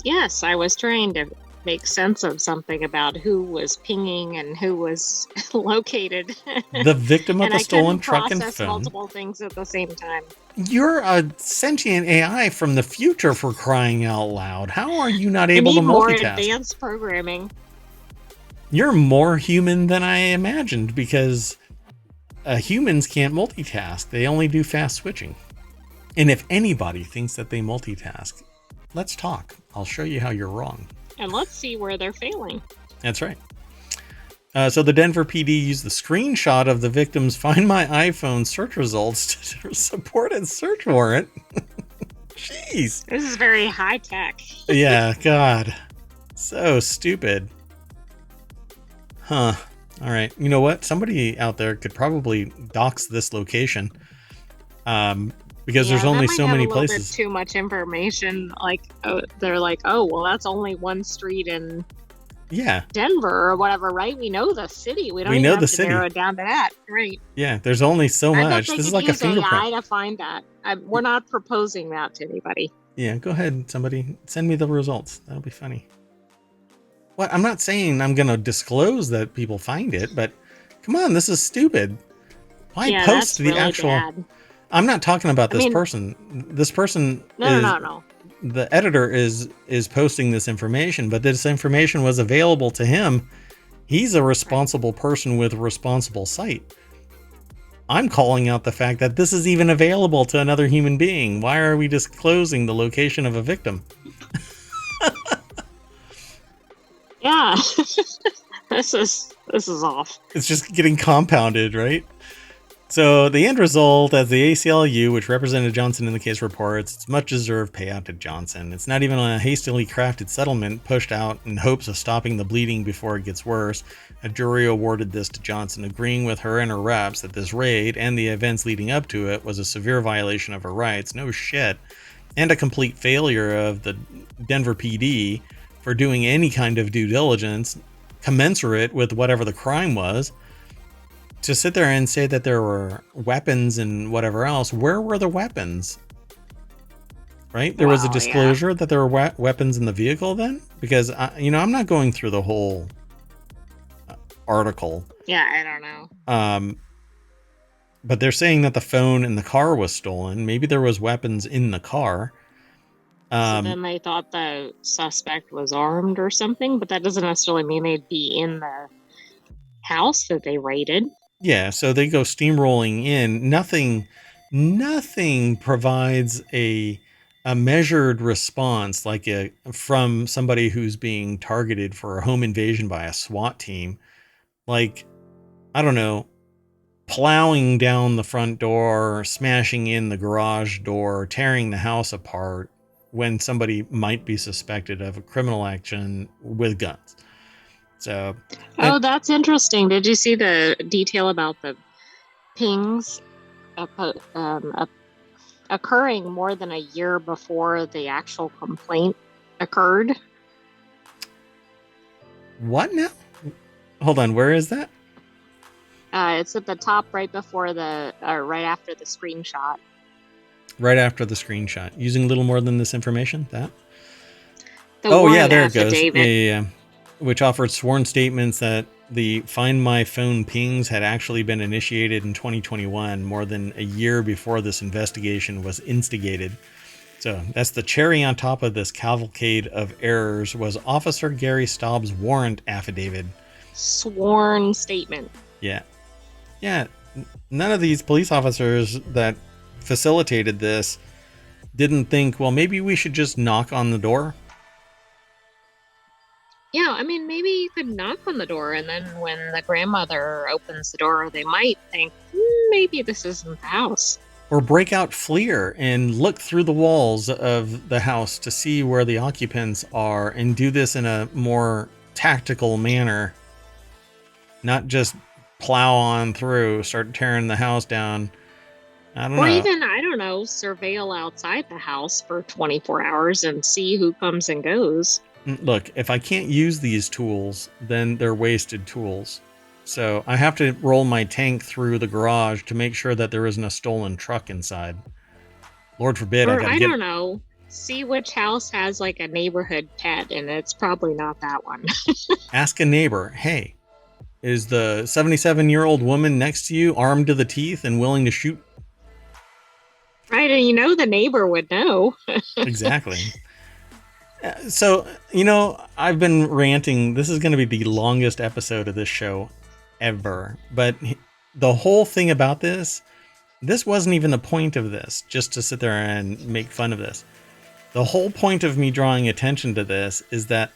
S2: Yes, I was trying to make sense of something about who was pinging and who was located.
S1: The victim of the stolen truck and phone.
S2: I couldn't process multiple things at the same time.
S1: You're a sentient AI from the future, for crying out loud. How are you not able to multitask? More
S2: advanced programming.
S1: You're more human than I imagined, because humans can't multitask. They only do fast switching. And if anybody thinks that they multitask, let's talk. I'll show you how you're wrong.
S2: And let's see where they're failing.
S1: That's right. So the Denver PD used the screenshot of the victim's Find My iPhone search results to support its search warrant. Jeez.
S2: This is very high tech.
S1: Yeah, God. So stupid. Huh. All right. You know what? Somebody out there could probably dox this location. Because there's
S2: Yeah, that
S1: only
S2: might
S1: so
S2: have a
S1: many
S2: little bit
S1: places.
S2: too much information. Like, they're like, oh, well, that's only one street in
S1: Yeah.
S2: Denver or whatever, right? We know the city. We don't
S1: We
S2: even
S1: know
S2: have
S1: the
S2: to narrow
S1: city.
S2: it down to that, right?
S1: Yeah. There's only so
S2: I bet
S1: much.
S2: they
S1: This is
S2: could
S1: like a
S2: use
S1: fingerprint.
S2: AI to find that. We're not proposing that to anybody.
S1: Yeah. Go ahead, somebody. Send me the results. That'll be funny. What? I'm not saying I'm going to disclose that people find it, but come on. This is stupid. Why
S2: Yeah,
S1: post
S2: that's
S1: the
S2: really
S1: actual.
S2: bad.
S1: I'm not talking about
S2: I
S1: this
S2: mean,
S1: person. This person
S2: no, no,
S1: is
S2: no, no.
S1: the editor is posting this information, but this information was available to him. He's a
S2: Right.
S1: responsible person with a responsible site. I'm calling out the fact that this is even available to another human being. Why are we disclosing the location of a victim?
S2: Yeah, this is off.
S1: It's just getting compounded, right? So the end result, as the ACLU, which represented Johnson in the case, reports, it's much deserved payout to Johnson. It's not even a hastily crafted settlement pushed out in hopes of stopping the bleeding before it gets worse. A jury awarded this to Johnson, agreeing with her and her reps that this raid and the events leading up to it was a severe violation of her rights, no shit, and a complete failure of the Denver PD for doing any kind of due diligence commensurate with whatever the crime was. To sit there and say that there were weapons and whatever else, where were the weapons? Right? There was a
S2: Wow, yeah.
S1: disclosure that there were weapons in the vehicle then? Because, I'm not going through the whole article.
S2: Yeah, I don't know.
S1: Um, but they're saying that the phone in the car was stolen. Maybe there was weapons in the car.
S2: So then they thought the suspect was armed or something, but that doesn't necessarily mean they'd be in the house that they raided.
S1: Yeah, so they go steamrolling in. Nothing provides a measured response like from somebody who's being targeted for a home invasion by a SWAT team. Like, I don't know, plowing down the front door, smashing in the garage door, tearing the house apart when somebody might be suspected of a criminal action with guns. So,
S2: Oh, that's interesting. Did you see the detail about the pings occurring more than a year before the actual complaint occurred?
S1: what now? Hold on, where is that?
S2: It's at the top right before right after the screenshot.
S1: Right after the screenshot. Using a little more than this information? That?
S2: The
S1: Oh, yeah,
S2: warrant
S1: there it goes.
S2: affidavit.
S1: Yeah. Which offered sworn statements that the FindMy phone pings had actually been initiated in 2021, more than a year before this investigation was instigated. So that's the cherry on top of this cavalcade of errors was Officer Gary Staub's warrant affidavit.
S2: Sworn statement.
S1: Yeah. Yeah. None of these police officers that facilitated this didn't think, well, maybe we should just knock on the door.
S2: Yeah, I mean, maybe you could knock on the door, and then when the grandmother opens the door, they might think, maybe this isn't the house.
S1: Or break out FLIR and look through the walls of the house to see where the occupants are and do this in a more tactical manner. Not just plow on through, start tearing the house down. I don't
S2: Or
S1: know.
S2: even, I don't know, surveil outside the house for 24 hours and see who comes and goes.
S1: Look, if I can't use these tools, then they're wasted tools. So I have to roll my tank through the garage to make sure that there isn't a stolen truck inside. Lord forbid I
S2: Or,
S1: gotta
S2: I
S1: get...
S2: don't know, see which house has like a neighborhood pet, and it's probably not that one.
S1: Ask a neighbor, hey, is the 77-year-old woman next to you armed to the teeth and willing to shoot?
S2: Right, and the neighbor would know.
S1: Exactly. So, I've been ranting. This is going to be the longest episode of this show ever. But the whole thing about this wasn't even the point of this, just to sit there and make fun of this. The whole point of me drawing attention to this is that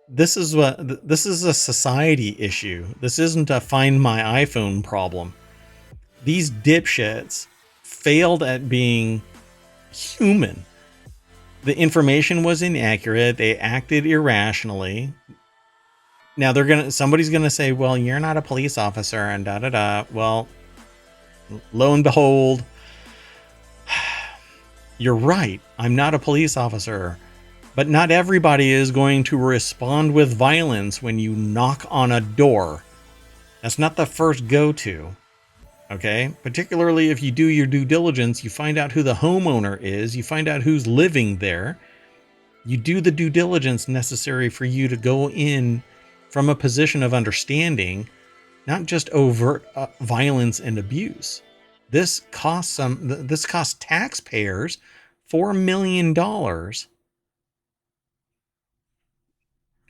S1: this is a society issue. This isn't a Find My iPhone problem. These dipshits failed at being human. The information was inaccurate. They acted irrationally. Now somebody's gonna say, well, you're not a police officer and da da da. Well, lo and behold, you're right. I'm not a police officer. But not everybody is going to respond with violence when you knock on a door. That's not the first go-to. Okay? Particularly if you do your due diligence, you find out who the homeowner is, you find out who's living there. You do the due diligence necessary for you to go in from a position of understanding, not just overt violence and abuse. This costs taxpayers $4 million.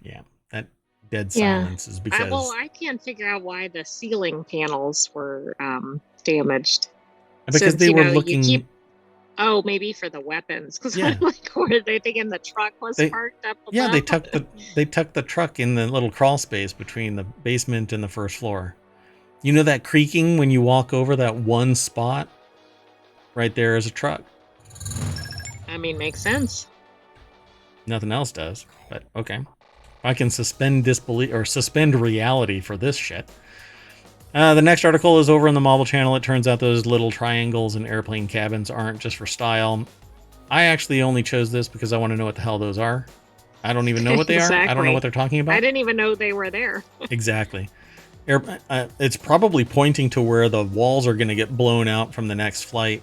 S1: Yeah, that dead silence is because...
S2: I can't figure out why the ceiling panels were damaged.
S1: Because since, they were looking...
S2: maybe for the weapons. Because I'm like, were they thinking the truck was parked up above?
S1: Yeah, they tucked the truck in the little crawl space between the basement and the first floor. You know that creaking when you walk over that one spot? Right there is a truck.
S2: I mean, makes sense.
S1: Nothing else does, but okay. I can suspend disbelief or suspend reality for this shit. The next article is over on the Marvel channel. It turns out those little triangles in airplane cabins aren't just for style. I actually only chose this because I want to know what the hell those are. I don't even know what they are. I don't know what they're talking about.
S2: I didn't even know they were there.
S1: Exactly. It's probably pointing to where the walls are going to get blown out from the next flight.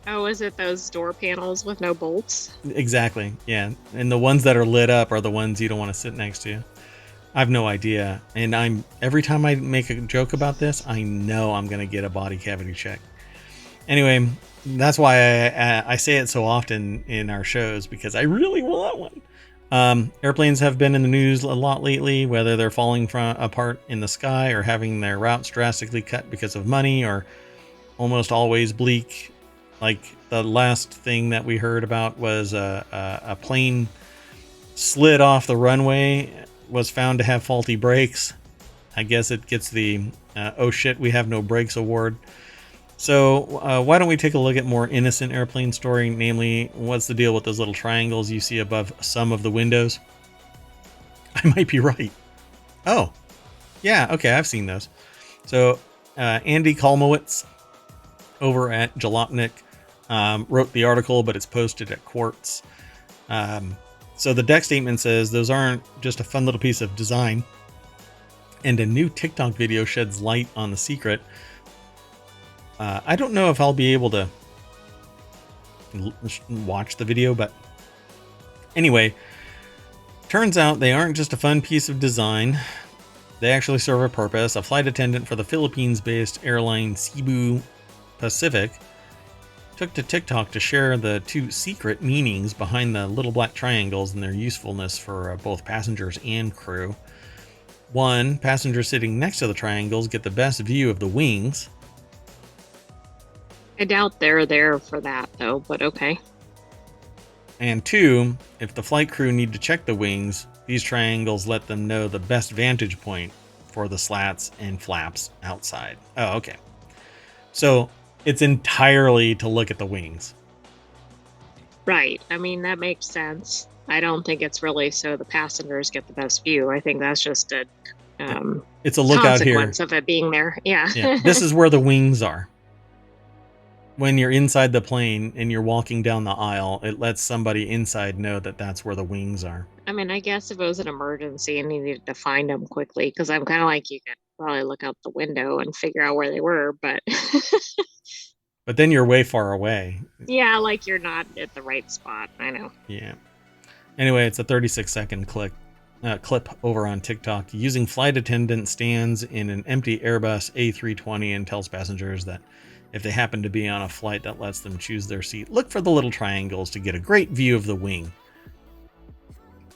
S2: Oh, is it those door panels with no bolts?
S1: Exactly, yeah. And the ones that are lit up are the ones you don't want to sit next to. I have no idea. And every time I make a joke about this, I know I'm going to get a body cavity check. Anyway, that's why I say it so often in our shows, because I really want one. Airplanes have been in the news a lot lately, whether they're falling apart in the sky or having their routes drastically cut because of money, or almost always bleak. Like the last thing that we heard about was a plane slid off the runway, was found to have faulty brakes. I guess it gets the oh shit, we have no brakes award. So why don't we take a look at more innocent airplane story, namely, what's the deal with those little triangles you see above some of the windows? I might be right. Oh, yeah, okay, I've seen those. So Andy Kalmowitz over at Jalopnik wrote the article, but it's posted at Quartz. So the deck statement says those aren't just a fun little piece of design, and a new TikTok video sheds light on the secret. I don't know if I'll be able to watch the video, but anyway, turns out they aren't just a fun piece of design. They actually serve a purpose. A flight attendant for the Philippines-based airline Cebu Pacific took to TikTok to share the two secret meanings behind the little black triangles and their usefulness for both passengers and crew. One, passengers sitting next to the triangles get the best view of the wings.
S2: I doubt they're there for that, though, but okay.
S1: And two, if the flight crew need to check the wings, these triangles let them know the best vantage point for the slats and flaps outside. Oh, okay. So it's entirely to look at the wings.
S2: Right. I mean, that makes sense. I don't think it's really so the passengers get the best view. I think that's just a
S1: it's a lookout here.
S2: Consequence of it being there. Yeah.
S1: This is where the wings are. When you're inside the plane and you're walking down the aisle, it lets somebody inside know that that's where the wings are.
S2: I mean, I guess if it was an emergency and you needed to find them quickly, because I'm kind of like, you could probably look out the window and figure out where they were, but...
S1: But then you're way far away.
S2: Yeah, like you're not at the right spot. I know.
S1: Yeah. Anyway, it's a 36-second clip over on TikTok. Using flight attendant stands in an empty Airbus A320 and tells passengers that if they happen to be on a flight that lets them choose their seat, look for the little triangles to get a great view of the wing.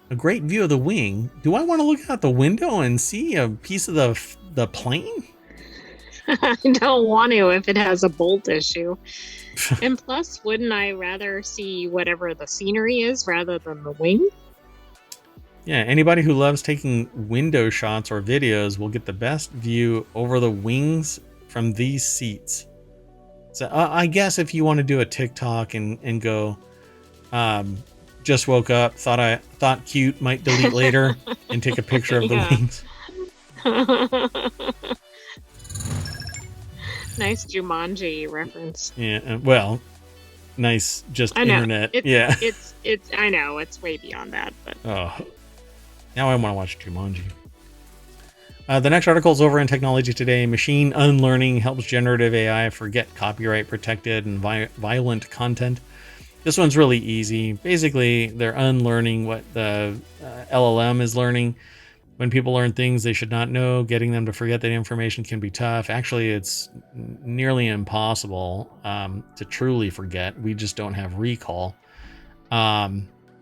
S1: A great view of the wing? Do I want to look out the window and see a piece of the plane?
S2: I don't want to if it has a bolt issue. And plus, wouldn't I rather see whatever the scenery is rather than the wing?
S1: Yeah, anybody who loves taking window shots or videos will get the best view over the wings from these seats. So I guess if you want to do a TikTok and go, Just woke up, thought cute, might delete later and take a picture of the wings.
S2: Nice Jumanji reference.
S1: Yeah, well, nice just
S2: I know.
S1: internet. Yeah.
S2: It's I know, it's way beyond that, but
S1: Oh, now I want to watch Jumanji. The next article is over in Technology Today. Machine Unlearning helps generative AI forget copyright protected and violent content. This one's really easy. Basically, they're unlearning what the LLM is learning. When people learn things they should not know, getting them to forget that information can be tough. Actually, it's nearly impossible to truly forget. We just don't have recall.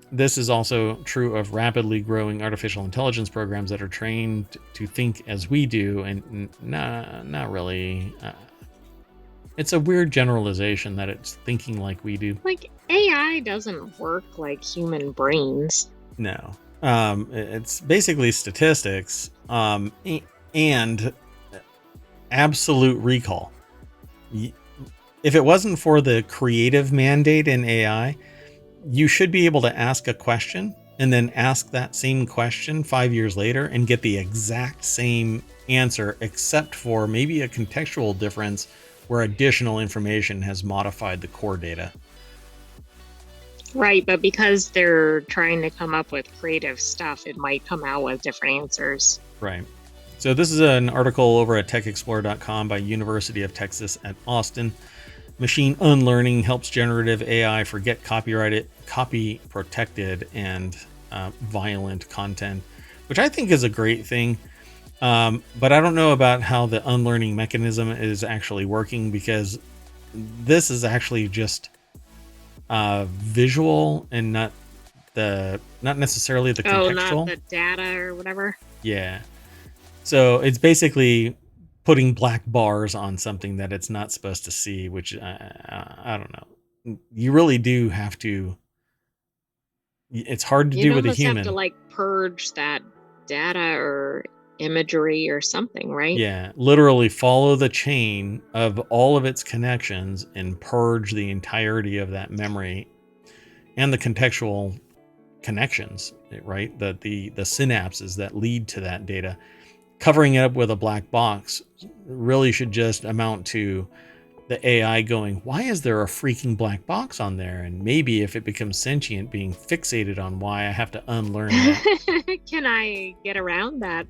S1: This is also true of rapidly growing artificial intelligence programs that are trained to think as we do, and not really. It's a weird generalization that it's thinking like we do.
S2: like AI doesn't work like human brains.
S1: No. It's basically statistics and absolute recall. If it wasn't for the creative mandate in AI, you should be able to ask a question and then ask that same question 5 years later and get the exact same answer, except for maybe a contextual difference where additional information has modified the core data.
S2: Right, but because they're trying to come up with creative stuff, it might come out with different answers.
S1: Right. So this is an article over at techexplorer.com by University of Texas at Austin. Machine Unlearning helps generative AI forget copy protected and violent content, which I think is a great thing. But I don't know about how the unlearning mechanism is actually working, because this is actually just visual and not necessarily the contextual.
S2: Not the data or whatever.
S1: Yeah. So it's basically putting black bars on something that it's not supposed to see, which I don't know. You really do have to. It's hard to do with a human.
S2: You have to like purge that data or imagery or something, right?
S1: Yeah, literally follow the chain of all of its connections and purge the entirety of that memory and the contextual connections, right? The synapses that lead to that data. Covering it up with a black box really should just amount to the AI going, why is there a freaking black box on there? And maybe if it becomes sentient, being fixated on why I have to unlearn that.
S2: Can I get around that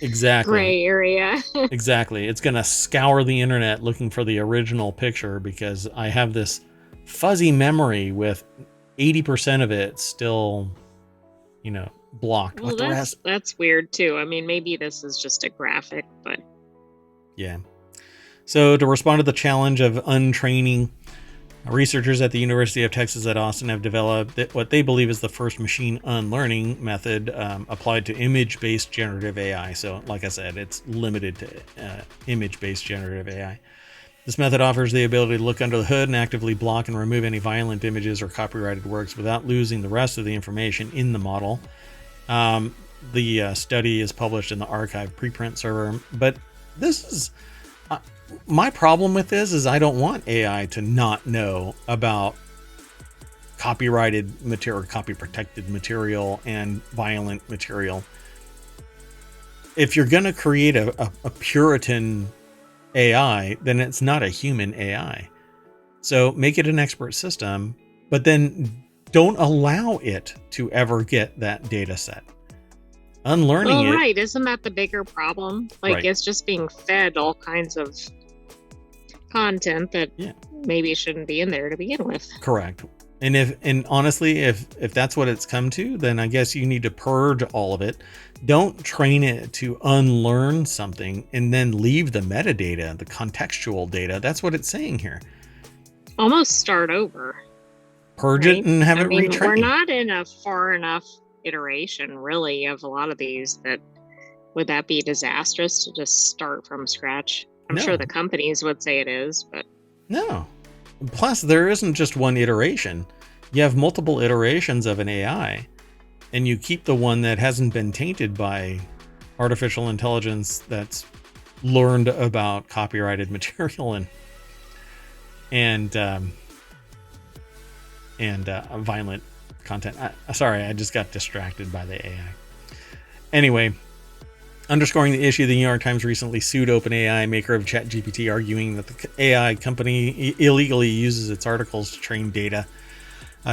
S1: Exactly.
S2: gray area?
S1: Exactly. It's going to scour the internet looking for the original picture because I have this fuzzy memory with 80% of it still, blocked.
S2: Well, that's weird too. I mean, maybe this is just a graphic, but
S1: yeah. So to respond to the challenge of untraining, researchers at the University of Texas at Austin have developed what they believe is the first machine unlearning method applied to image-based generative AI. So like I said, it's limited to image-based generative AI. This method offers the ability to look under the hood and actively block and remove any violent images or copyrighted works without losing the rest of the information in the model. The study is published in the archive preprint server, but this is my problem with this is I don't want AI to not know about copyrighted material, copy protected material, and violent material. If you're going to create a Puritan AI, then it's not a human AI. So make it an expert system, but then don't allow it to ever get that data set. Unlearning it.
S2: Right. Isn't that the bigger problem? Like,
S1: Right.
S2: It's just being fed all kinds of content that maybe shouldn't be in there to begin with.
S1: Correct. And honestly, if that's what it's come to, then I guess you need to purge all of it. Don't train it to unlearn something and then leave the metadata, the contextual data. That's what it's saying here.
S2: Almost start over.
S1: Purge it and have it retrained.
S2: We're not in a far enough iteration, really, of a lot of these. Would that be disastrous to just start from scratch? I'm sure the companies would say it is, but
S1: no. Plus, there isn't just one iteration. You have multiple iterations of an AI, and you keep the one that hasn't been tainted by artificial intelligence that's learned about copyrighted material and and violent content. Sorry, I just got distracted by the AI. Anyway, underscoring the issue, the New York Times recently sued OpenAI, maker of ChatGPT, arguing that the AI company illegally uses its articles to train data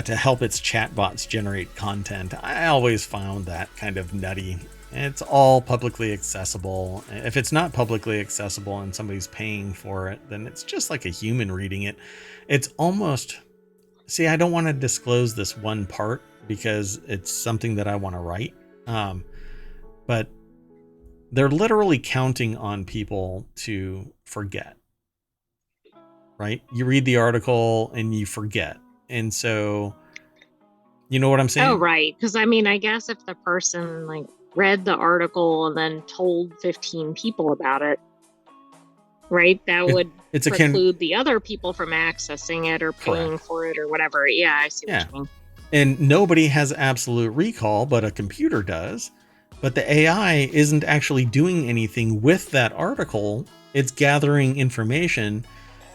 S1: to help its chatbots generate content. I always found that kind of nutty. It's all publicly accessible. If it's not publicly accessible and somebody's paying for it, then it's just like a human reading it. It's almost... See, I don't want to disclose this one part because it's something that I want to write. But they're literally counting on people to forget, right? You read the article and you forget. And so, you know what I'm saying?
S2: Oh, right. Because I mean, I guess if the person like read the article and then told 15 people about it, right, that would preclude the other people from accessing it or paying for it or whatever. Yeah, I see what you mean.
S1: And nobody has absolute recall, but a computer does. But the AI isn't actually doing anything with that article. It's gathering information,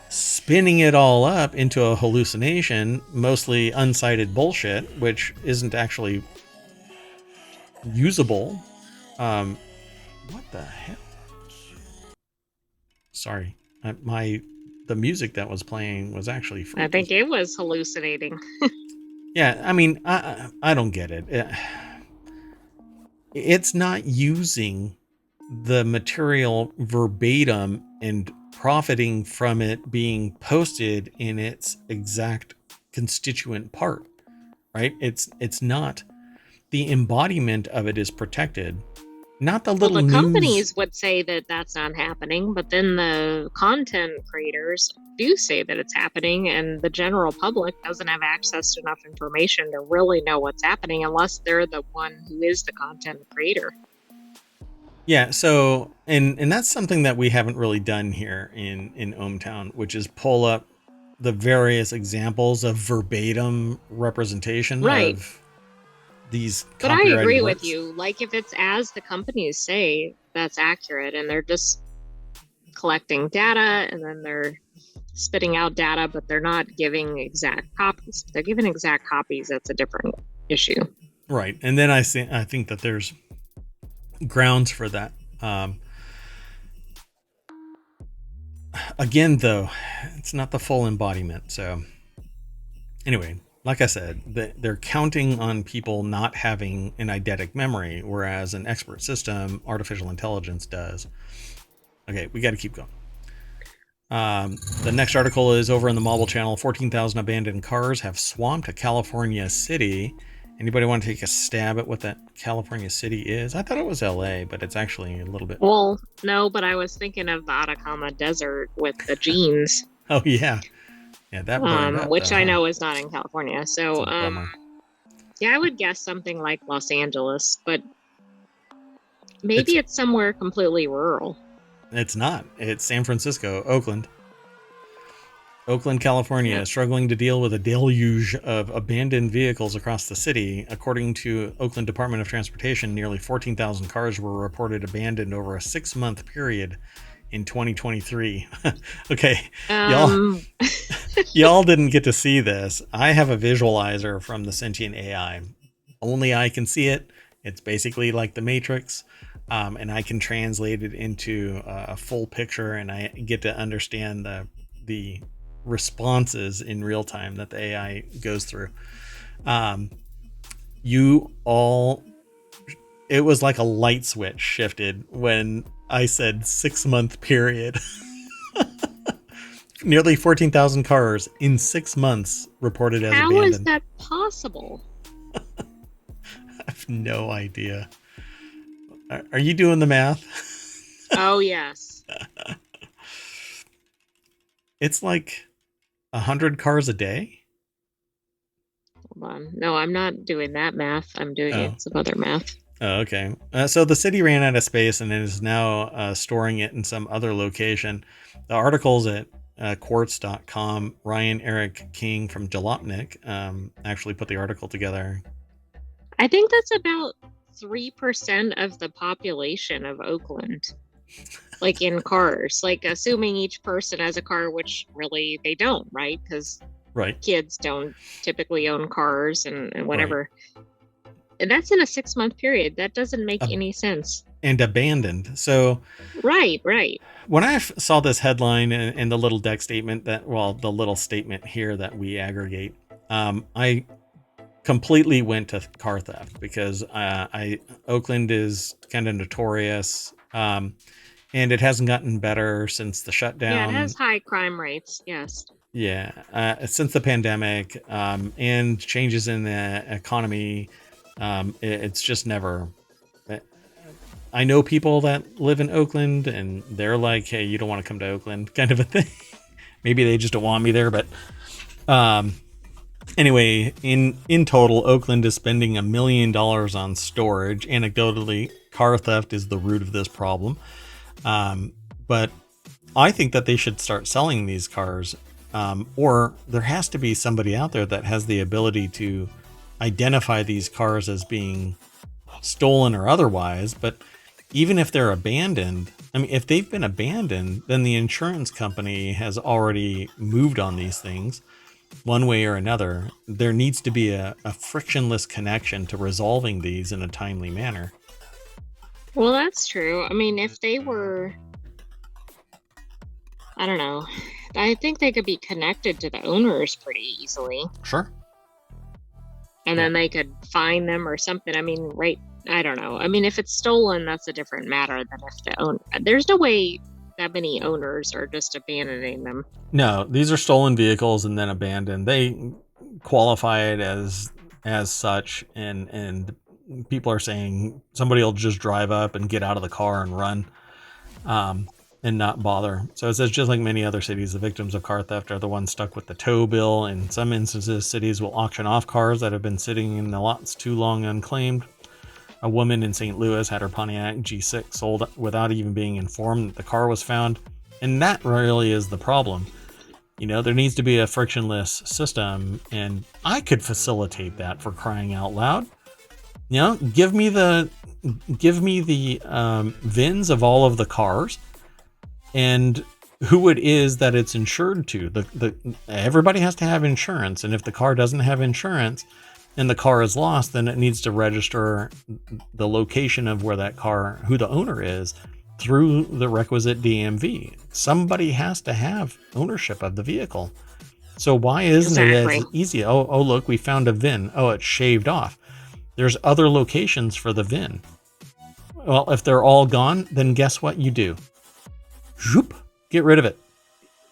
S1: spinning it all up into a hallucination, mostly unsighted bullshit, which isn't actually usable. What the hell? Sorry, the music that was playing was actually freaky.
S2: I think it was hallucinating.
S1: Yeah, I mean, I don't get it. It's not using the material verbatim and profiting from it being posted in its exact constituent part, right? It's not. The embodiment of it is protected. Not the little
S2: the companies would say that that's not happening, but then the content creators do say that it's happening, and the general public doesn't have access to enough information to really know what's happening unless they're the one who is the content creator.
S1: Yeah, so and that's something that we haven't really done here in ohmTown, which is pull up the various examples of verbatim representation of these.
S2: But I agree with you. Like, if it's as the companies say, that's accurate, and they're just collecting data and then they're spitting out data, but they're not giving exact copies. They're giving exact copies. That's a different issue.
S1: Right. And then I think that there's grounds for that. Again, though, it's not the full embodiment. So anyway, like I said, they're counting on people not having an eidetic memory, whereas an expert system, artificial intelligence, does. Okay, we got to keep going. The next article is over in the Mobile Channel. 14,000 abandoned cars have swamped a California city. Anybody want to take a stab at what that California city is? I thought it was LA, but it's actually a little bit...
S2: Well, no, but I was thinking of the Atacama Desert with the jeans.
S1: Oh, yeah. Yeah, that burned up,
S2: which I know is not in California. So, yeah, I would guess something like Los Angeles, but maybe it's somewhere completely rural.
S1: It's not. It's San Francisco, Oakland. Oakland, California, struggling to deal with a deluge of abandoned vehicles across the city. According to Oakland Department of Transportation, nearly 14,000 cars were reported abandoned over a 6-month period in 2023. Okay, y'all didn't get to see this. I have a visualizer from the sentient AI. Only I can see it. It's basically like the Matrix. And I can translate it into a full picture, and I get to understand the responses in real time that the AI goes through. It was like a light switch shifted when I said 6-month period. Nearly 14,000 cars in 6 months reported as abandoned.
S2: How is that possible?
S1: I have no idea. Are you doing the math?
S2: Oh, yes.
S1: It's like 100 cars a day.
S2: Hold on. No, I'm not doing that math. I'm doing some other math.
S1: Oh, okay. So the city ran out of space and is now storing it in some other location. The article's at quartz.com. Ryan Eric King from Jalopnik actually put the article together.
S2: I think that's about 3% of the population of Oakland, like in cars, like assuming each person has a car, which really they don't, right? Because
S1: Right.
S2: kids don't typically own cars and
S1: Right.
S2: whatever. And that's in a 6-month period. That doesn't make any sense.
S1: And abandoned. So
S2: Right, right.
S1: when I saw this headline and the little deck statement the little statement here that we aggregate, I completely went to car theft because Oakland is kind of notorious, and it hasn't gotten better since the shutdown.
S2: Yeah, it has high crime rates. Yes.
S1: Yeah, since the pandemic, and changes in the economy, it's just never. I know people that live in Oakland, and they're like, "Hey, you don't want to come to Oakland," kind of a thing. Maybe they just don't want me there, but anyway, in total, Oakland is spending $1 million on storage. Anecdotally, car theft is the root of this problem, but I think that they should start selling these cars, or there has to be somebody out there that has the ability to identify these cars as being stolen or otherwise. But even if they're abandoned, I mean, if they've been abandoned, then the insurance company has already moved on these things one way or another. There needs to be a frictionless connection to resolving these in a timely manner.
S2: Well, that's true. I mean, if they were, I don't know, I think they could be connected to the owners pretty easily.
S1: Sure.
S2: And then they could find them or something. I mean, right. I don't know. I mean, if it's stolen, that's a different matter than if there's no way that many owners are just abandoning them.
S1: No, these are stolen vehicles and then abandoned. They qualify it as such, and people are saying somebody will just drive up and get out of the car and run, and not bother. So it says, just like many other cities, the victims of car theft are the ones stuck with the tow bill. In some instances, cities will auction off cars that have been sitting in the lots too long unclaimed. A woman in St. Louis had her Pontiac G6 sold without even being informed that the car was found. And that really is the problem. You know, there needs to be a frictionless system, and I could facilitate that, for crying out loud. You know, give me the VINs of all of the cars and who it is that it's insured to. Everybody has to have insurance, and if the car doesn't have insurance and the car is lost, then it needs to register the location of where that car, who the owner is, through the requisite DMV. Somebody has to have ownership of the vehicle. So why isn't it as easy? Oh, look, we found a VIN. Oh, it's shaved off. There's other locations for the VIN. Well, if they're all gone, then guess what you do? Zoop, get rid of it.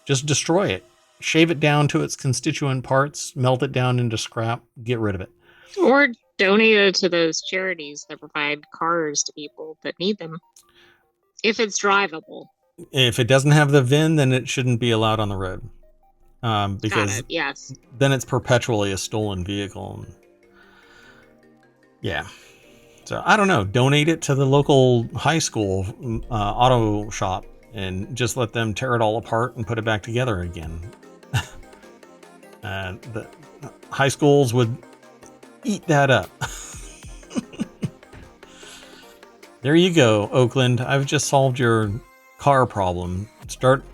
S1: Just destroy it. Shave it down to its constituent parts, melt it down into scrap, get rid of it.
S2: Or donate it to those charities that provide cars to people that need them. If it's drivable.
S1: If it doesn't have the VIN, then it shouldn't be allowed on the road. Because
S2: yes.
S1: Then it's perpetually a stolen vehicle. Yeah. So I don't know. Donate it to the local high school auto shop and just let them tear it all apart and put it back together again. The high schools would eat that up. There you go, Oakland. I've just solved your car problem. Start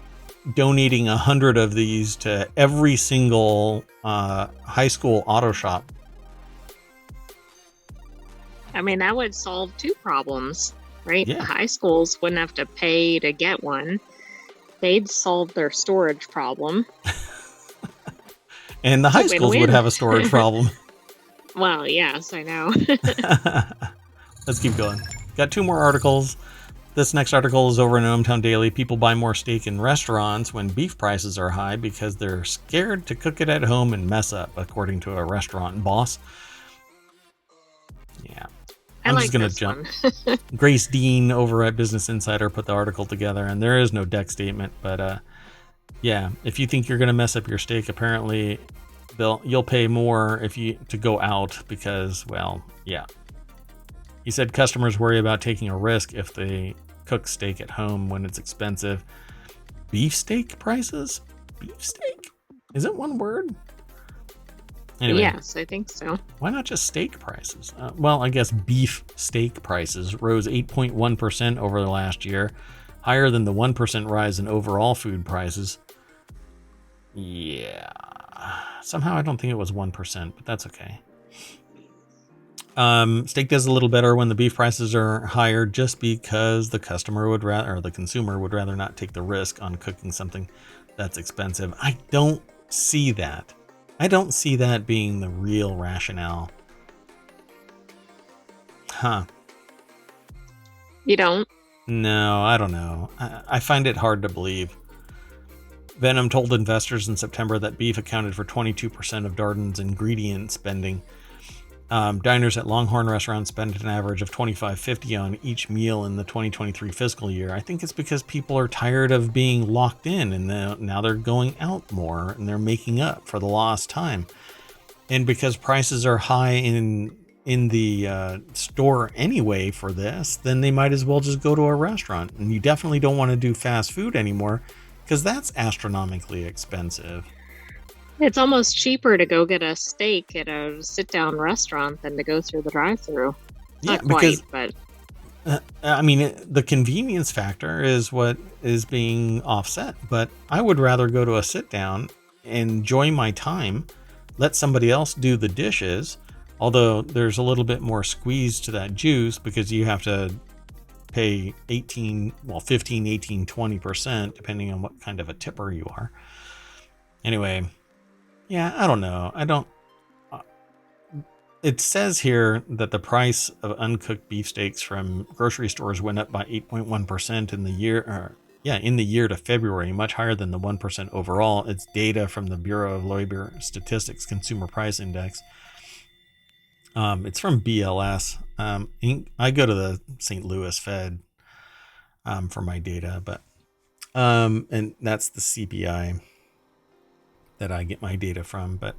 S1: donating 100 of these to every single high school auto shop.
S2: I mean, that would solve two problems, right?
S1: Yeah.
S2: The high schools wouldn't have to pay to get one. They'd solve their storage problem.
S1: And the high schools would have a storage problem.
S2: Well, yes, I know.
S1: Let's keep going. Got two more articles. This next article is over in ohmTown Daily. People buy more steak in restaurants when beef prices are high because they're scared to cook it at home and mess up, according to a restaurant boss. Yeah. I'm just going to jump. Grace Dean over at Business Insider put the article together, and there is no deck statement, but yeah, if you think you're going to mess up your steak, apparently you'll pay more to go out because, well, yeah. He said customers worry about taking a risk if they cook steak at home when it's expensive. Beef steak prices? Beef steak? Is it one word? Anyway,
S2: yes, I think so.
S1: Why not just steak prices? Well, I guess beef steak prices rose 8.1% over the last year, higher than the 1% rise in overall food prices. Yeah. Somehow I don't think it was 1%, but that's okay. Steak does a little better when the beef prices are higher, just because the consumer would rather not take the risk on cooking something that's expensive. I don't see that. I don't see that being the real rationale. Huh.
S2: You don't?
S1: No, I don't know. I find it hard to believe. Venom told investors in September that beef accounted for 22% of Darden's ingredient spending. Diners at Longhorn restaurants spend an average of $25.50 on each meal in the 2023 fiscal year. I think it's because people are tired of being locked in, and now they're going out more, and they're making up for the lost time. And because prices are high in the store anyway for this, then they might as well just go to a restaurant. And you definitely don't want to do fast food anymore, because that's astronomically expensive.
S2: It's almost cheaper to go get a steak at a sit-down restaurant than to go through the drive-thru.
S1: Yeah,
S2: Not quite, but
S1: the convenience factor is what is being offset. But I would rather go to a sit-down, enjoy my time, let somebody else do the dishes. Although there's a little bit more squeeze to that juice, because you have to pay 15, 18, 20%, depending on what kind of a tipper you are. Anyway, yeah, I don't know. It says here that the price of uncooked beefsteaks from grocery stores went up by 8.1% in the year to February, much higher than the 1% overall. It's data from the Bureau of Labor Statistics Consumer Price Index. It's from BLS. I go to the St. Louis Fed for my data, but and that's the CPI that I get my data from. But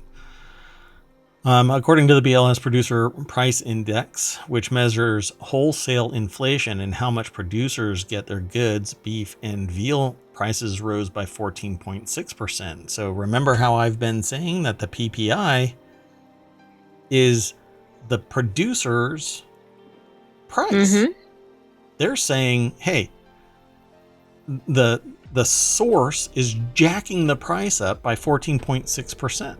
S1: according to the BLS Producer Price Index, which measures wholesale inflation and how much producers get their goods, beef and veal prices rose by 14.6%. So remember how I've been saying that the PPI is the producer's price. Mm-hmm. They're saying, hey, the source is jacking the price up by 14.6%.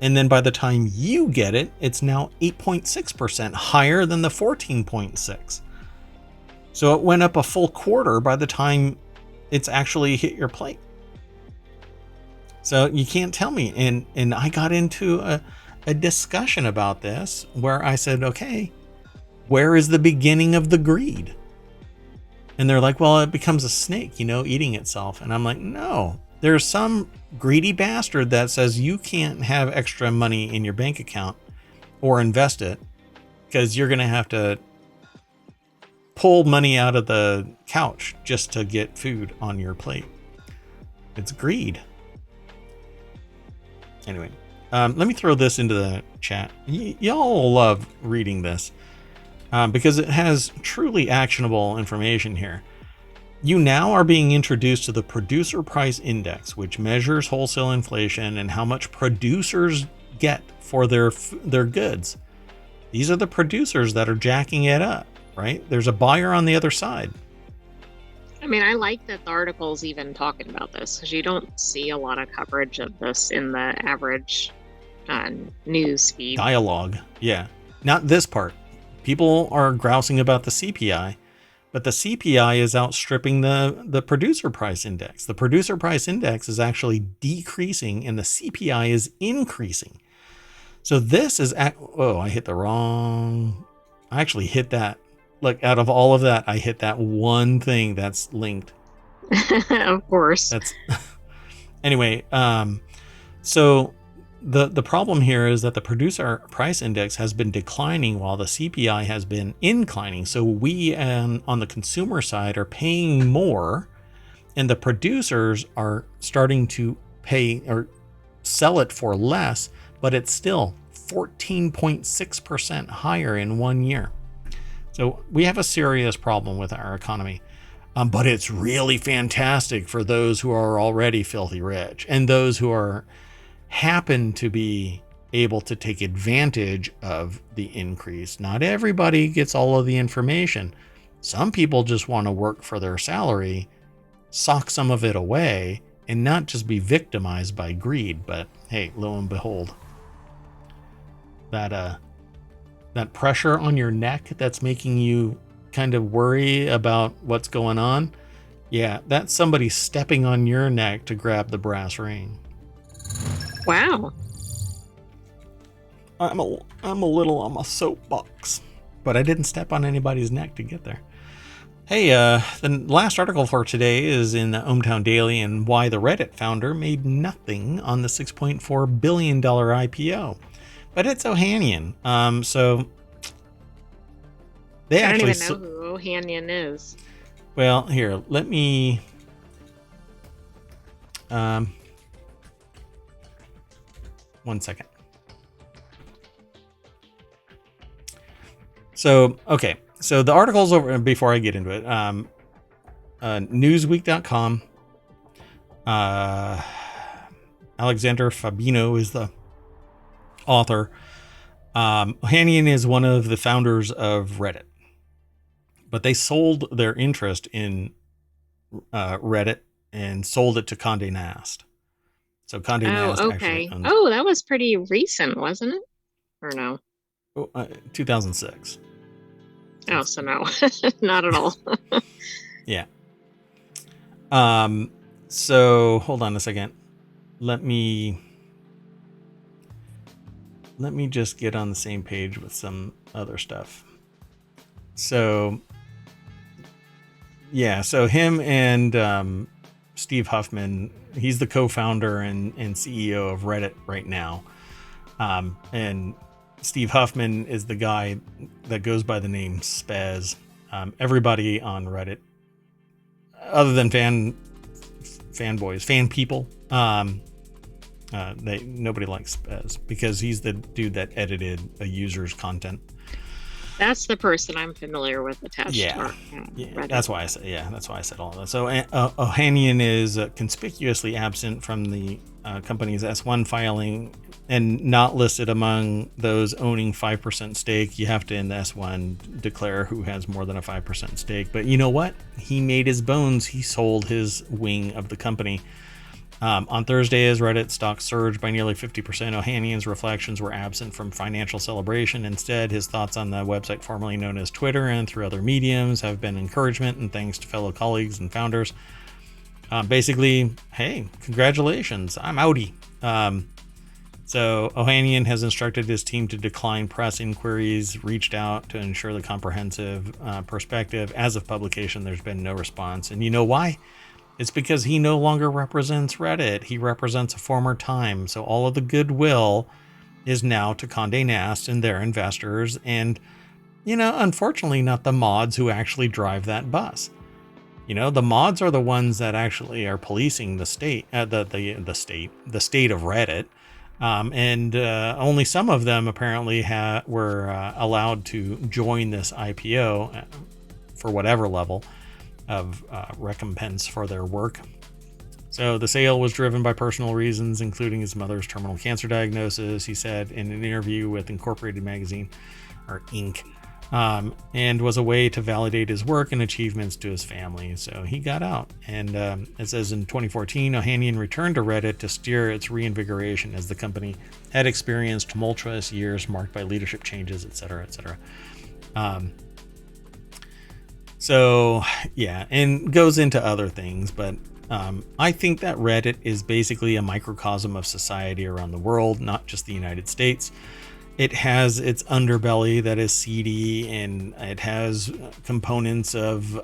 S1: And then by the time you get it, it's now 8.6% higher than the 14.6. So it went up a full quarter by the time it's actually hit your plate. So you can't tell me. And I got into a discussion about this where I said, okay, where is the beginning of the greed? And they're like, well, it becomes a snake, eating itself. And I'm like, no, there's some greedy bastard that says you can't have extra money in your bank account or invest it because you're going to have to pull money out of the couch just to get food on your plate. It's greed. Anyway. Let me throw this into the chat. Y'all love reading this because it has truly actionable information here. You now are being introduced to the Producer Price Index, which measures wholesale inflation and how much producers get for their goods. These are the producers that are jacking it up, right? There's a buyer on the other side.
S2: I mean, I like that the article's even talking about this, because you don't see a lot of coverage of this in the average news feed.
S1: Dialogue. Yeah. Not this part. People are grousing about the CPI, but the CPI is outstripping the Producer Price Index. The Producer Price Index is actually decreasing and the CPI is increasing. So this is, I hit the wrong, I actually hit that. Look, out of all of that, I hit that one thing that's linked.
S2: Of course.
S1: That's anyway. So the problem here is that the Producer Price Index has been declining while the CPI has been inclining. So we on the consumer side are paying more, and the producers are starting to pay or sell it for less, but it's still 14.6% higher in 1 year. So we have a serious problem with our economy, but it's really fantastic for those who are already filthy rich and those who happen to be able to take advantage of the increase. Not everybody gets all of the information. Some people just want to work for their salary, sock some of it away, and not just be victimized by greed. But hey, lo and behold, that pressure on your neck that's making you kind of worry about what's going on, yeah, that's somebody stepping on your neck to grab the brass ring.
S2: Wow.
S1: I'm a little on my soapbox, but I didn't step on anybody's neck to get there. Hey, the last article for today is in the ohmTown Daily and why the Reddit founder made nothing on the $6.4 billion IPO. But it's Ohanian. So they
S2: I don't
S1: actually
S2: even know who Ohanian is.
S1: Well, here, let me one second. So, okay. So the article's over before I get into it. Newsweek.com. Alexander Fabino is the author. Ohanian is one of the founders of Reddit, but they sold their interest in Reddit and sold it to Condé Nast. So Condé Nast
S2: okay.
S1: actually owns.
S2: Oh, that was pretty recent, wasn't it? Or no?
S1: 2006.
S2: Oh, so no, not at all.
S1: Yeah. So hold on a second. Let me just get on the same page with some other stuff. So yeah, so him and Steve Huffman, he's the co-founder and CEO of Reddit right now. And Steve Huffman is the guy that goes by the name Spez. Everybody on Reddit, other than fanboys, fan people, nobody likes Spez because he's the dude that edited a user's content.
S2: That's the person I'm familiar with attached to our Reddit.
S1: That's why I said all that. So Ohanian is conspicuously absent from the company's S1 filing and not listed among those owning 5% stake. You have to in the S1 declare who has more than a 5% stake. But you know what? He made his bones. He sold his wing of the company. On Thursday, as Reddit stock surged by nearly 50%, Ohanian's reflections were absent from financial celebration. Instead, his thoughts on the website formerly known as Twitter and through other mediums have been encouragement and thanks to fellow colleagues and founders. Basically, hey, congratulations, I'm outie. So Ohanian has instructed his team to decline press inquiries, reached out to ensure the comprehensive perspective. As of publication, there's been no response. And you know why? It's because he no longer represents Reddit. He represents a former time. So all of the goodwill is now to Condé Nast and their investors. And, unfortunately, not the mods who actually drive that bus. The mods are the ones that actually are policing the state, the state of Reddit. And only some of them apparently were allowed to join this IPO for whatever level of recompense for their work. So the sale was driven by personal reasons, including his mother's terminal cancer diagnosis, he said in an interview with Incorporated Magazine, or Inc., and was a way to validate his work and achievements to his family. So he got out. And it says in 2014, Ohanian returned to Reddit to steer its reinvigoration as the company had experienced tumultuous years marked by leadership changes, etc., etc. So, yeah, and goes into other things, but I think that Reddit is basically a microcosm of society around the world, not just the United States. It has its underbelly that is seedy, and it has components of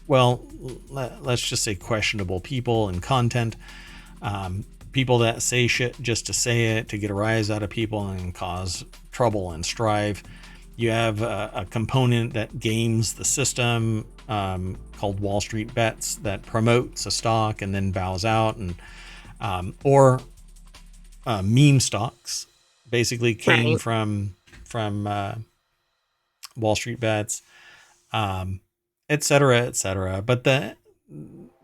S1: let's just say questionable people and content. People that say shit just to say it, to get a rise out of people and cause trouble and strife. You have a component that games the system called Wall Street Bets that promotes a stock and then bows out, and or meme stocks basically came from Wall Street Bets, et cetera. But the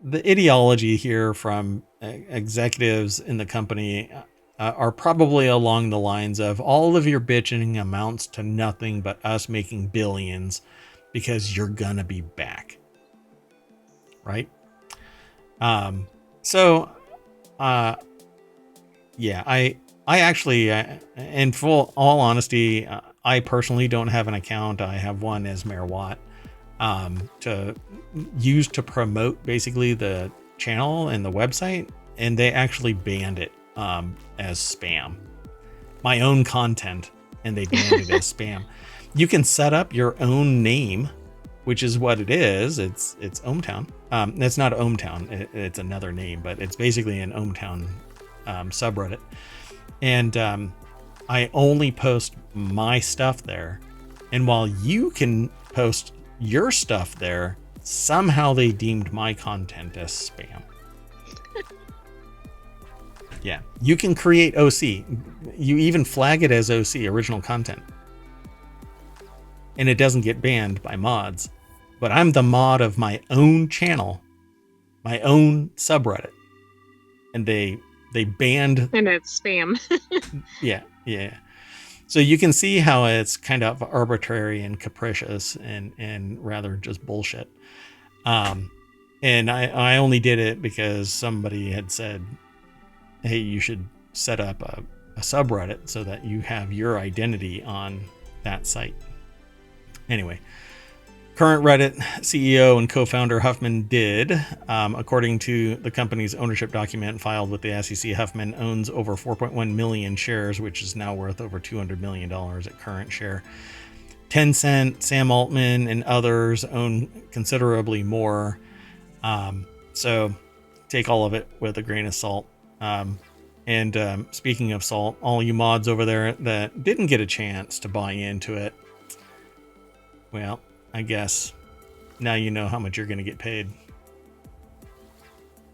S1: ideology here from executives in the company are probably along the lines of all of your bitching amounts to nothing but us making billions because you're gonna be back, right? So, yeah, I actually, in all honesty, I personally don't have an account. I have one as Mayor Watt, to use to promote basically the channel and the website, and they actually banned it as spam. My own content, and they banned it as spam. You can set up your own name, which is what it is. It's ohmTown. It's not ohmTown. It's another name, but it's basically an ohmTown subreddit. And I only post my stuff there. And while you can post your stuff there, somehow they deemed my content as spam. Yeah, you can create OC. You even flag it as OC, original content. And it doesn't get banned by mods. But I'm the mod of my own channel, my own subreddit. And they banned...
S2: And it's spam.
S1: Yeah. So you can see how it's kind of arbitrary and capricious and rather just bullshit. And I only did it because somebody had said, hey, you should set up a subreddit so that you have your identity on that site. Anyway, current Reddit CEO and co-founder Huffman did, according to the company's ownership document filed with the SEC, Huffman owns over 4.1 million shares, which is now worth over $200 million at current share. Tencent, Sam Altman, and others own considerably more. So take all of it with a grain of salt. And speaking of salt, all you mods over there that didn't get a chance to buy into it, well, I guess now you know how much you're going to get paid.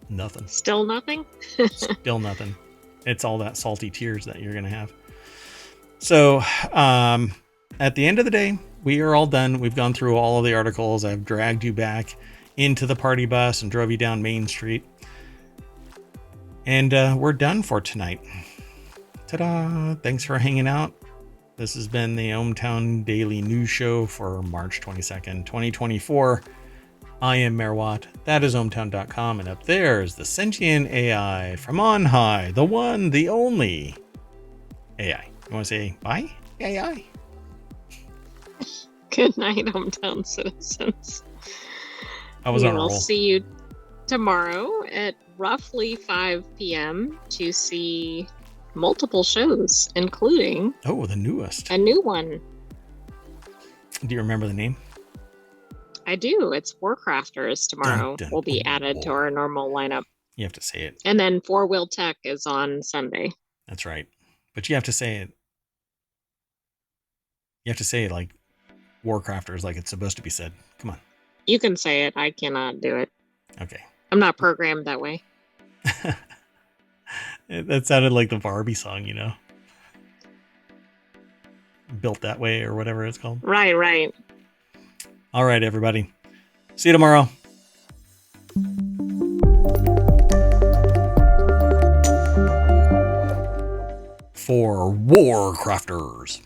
S1: Nothing.
S2: Still nothing?
S1: Still nothing. It's all that salty tears that you're going to have. So at the end of the day, we are all done. We've gone through all of the articles. I've dragged you back into the party bus and drove you down Main Street. And we're done for tonight. Ta-da! Thanks for hanging out. This has been the ohmTown Daily News Show for March 22nd, 2024. I am Mayor Watt. That is ohmTown.com. And up there is the sentient AI from on high. The one, the only AI. You want to say bye, AI?
S2: Good night, ohmTown citizens.
S1: I was on a roll.
S2: We'll see you tomorrow at roughly 5 p.m. to see multiple shows, including
S1: the newest.
S2: A new one.
S1: Do you remember the name?
S2: I do. It's Warcrafters tomorrow. Will be added to our normal lineup.
S1: You have to say it.
S2: And then Four Wheel Tech is on Sunday.
S1: That's right. But you have to say it. You have to say it like Warcrafters, like it's supposed to be said. Come on.
S2: You can say it. I cannot do it.
S1: Okay.
S2: I'm not programmed that way.
S1: That sounded like the Barbie song, you know? Built That Way or whatever it's called.
S2: Right.
S1: All right, everybody. See you tomorrow. For Warcrafters.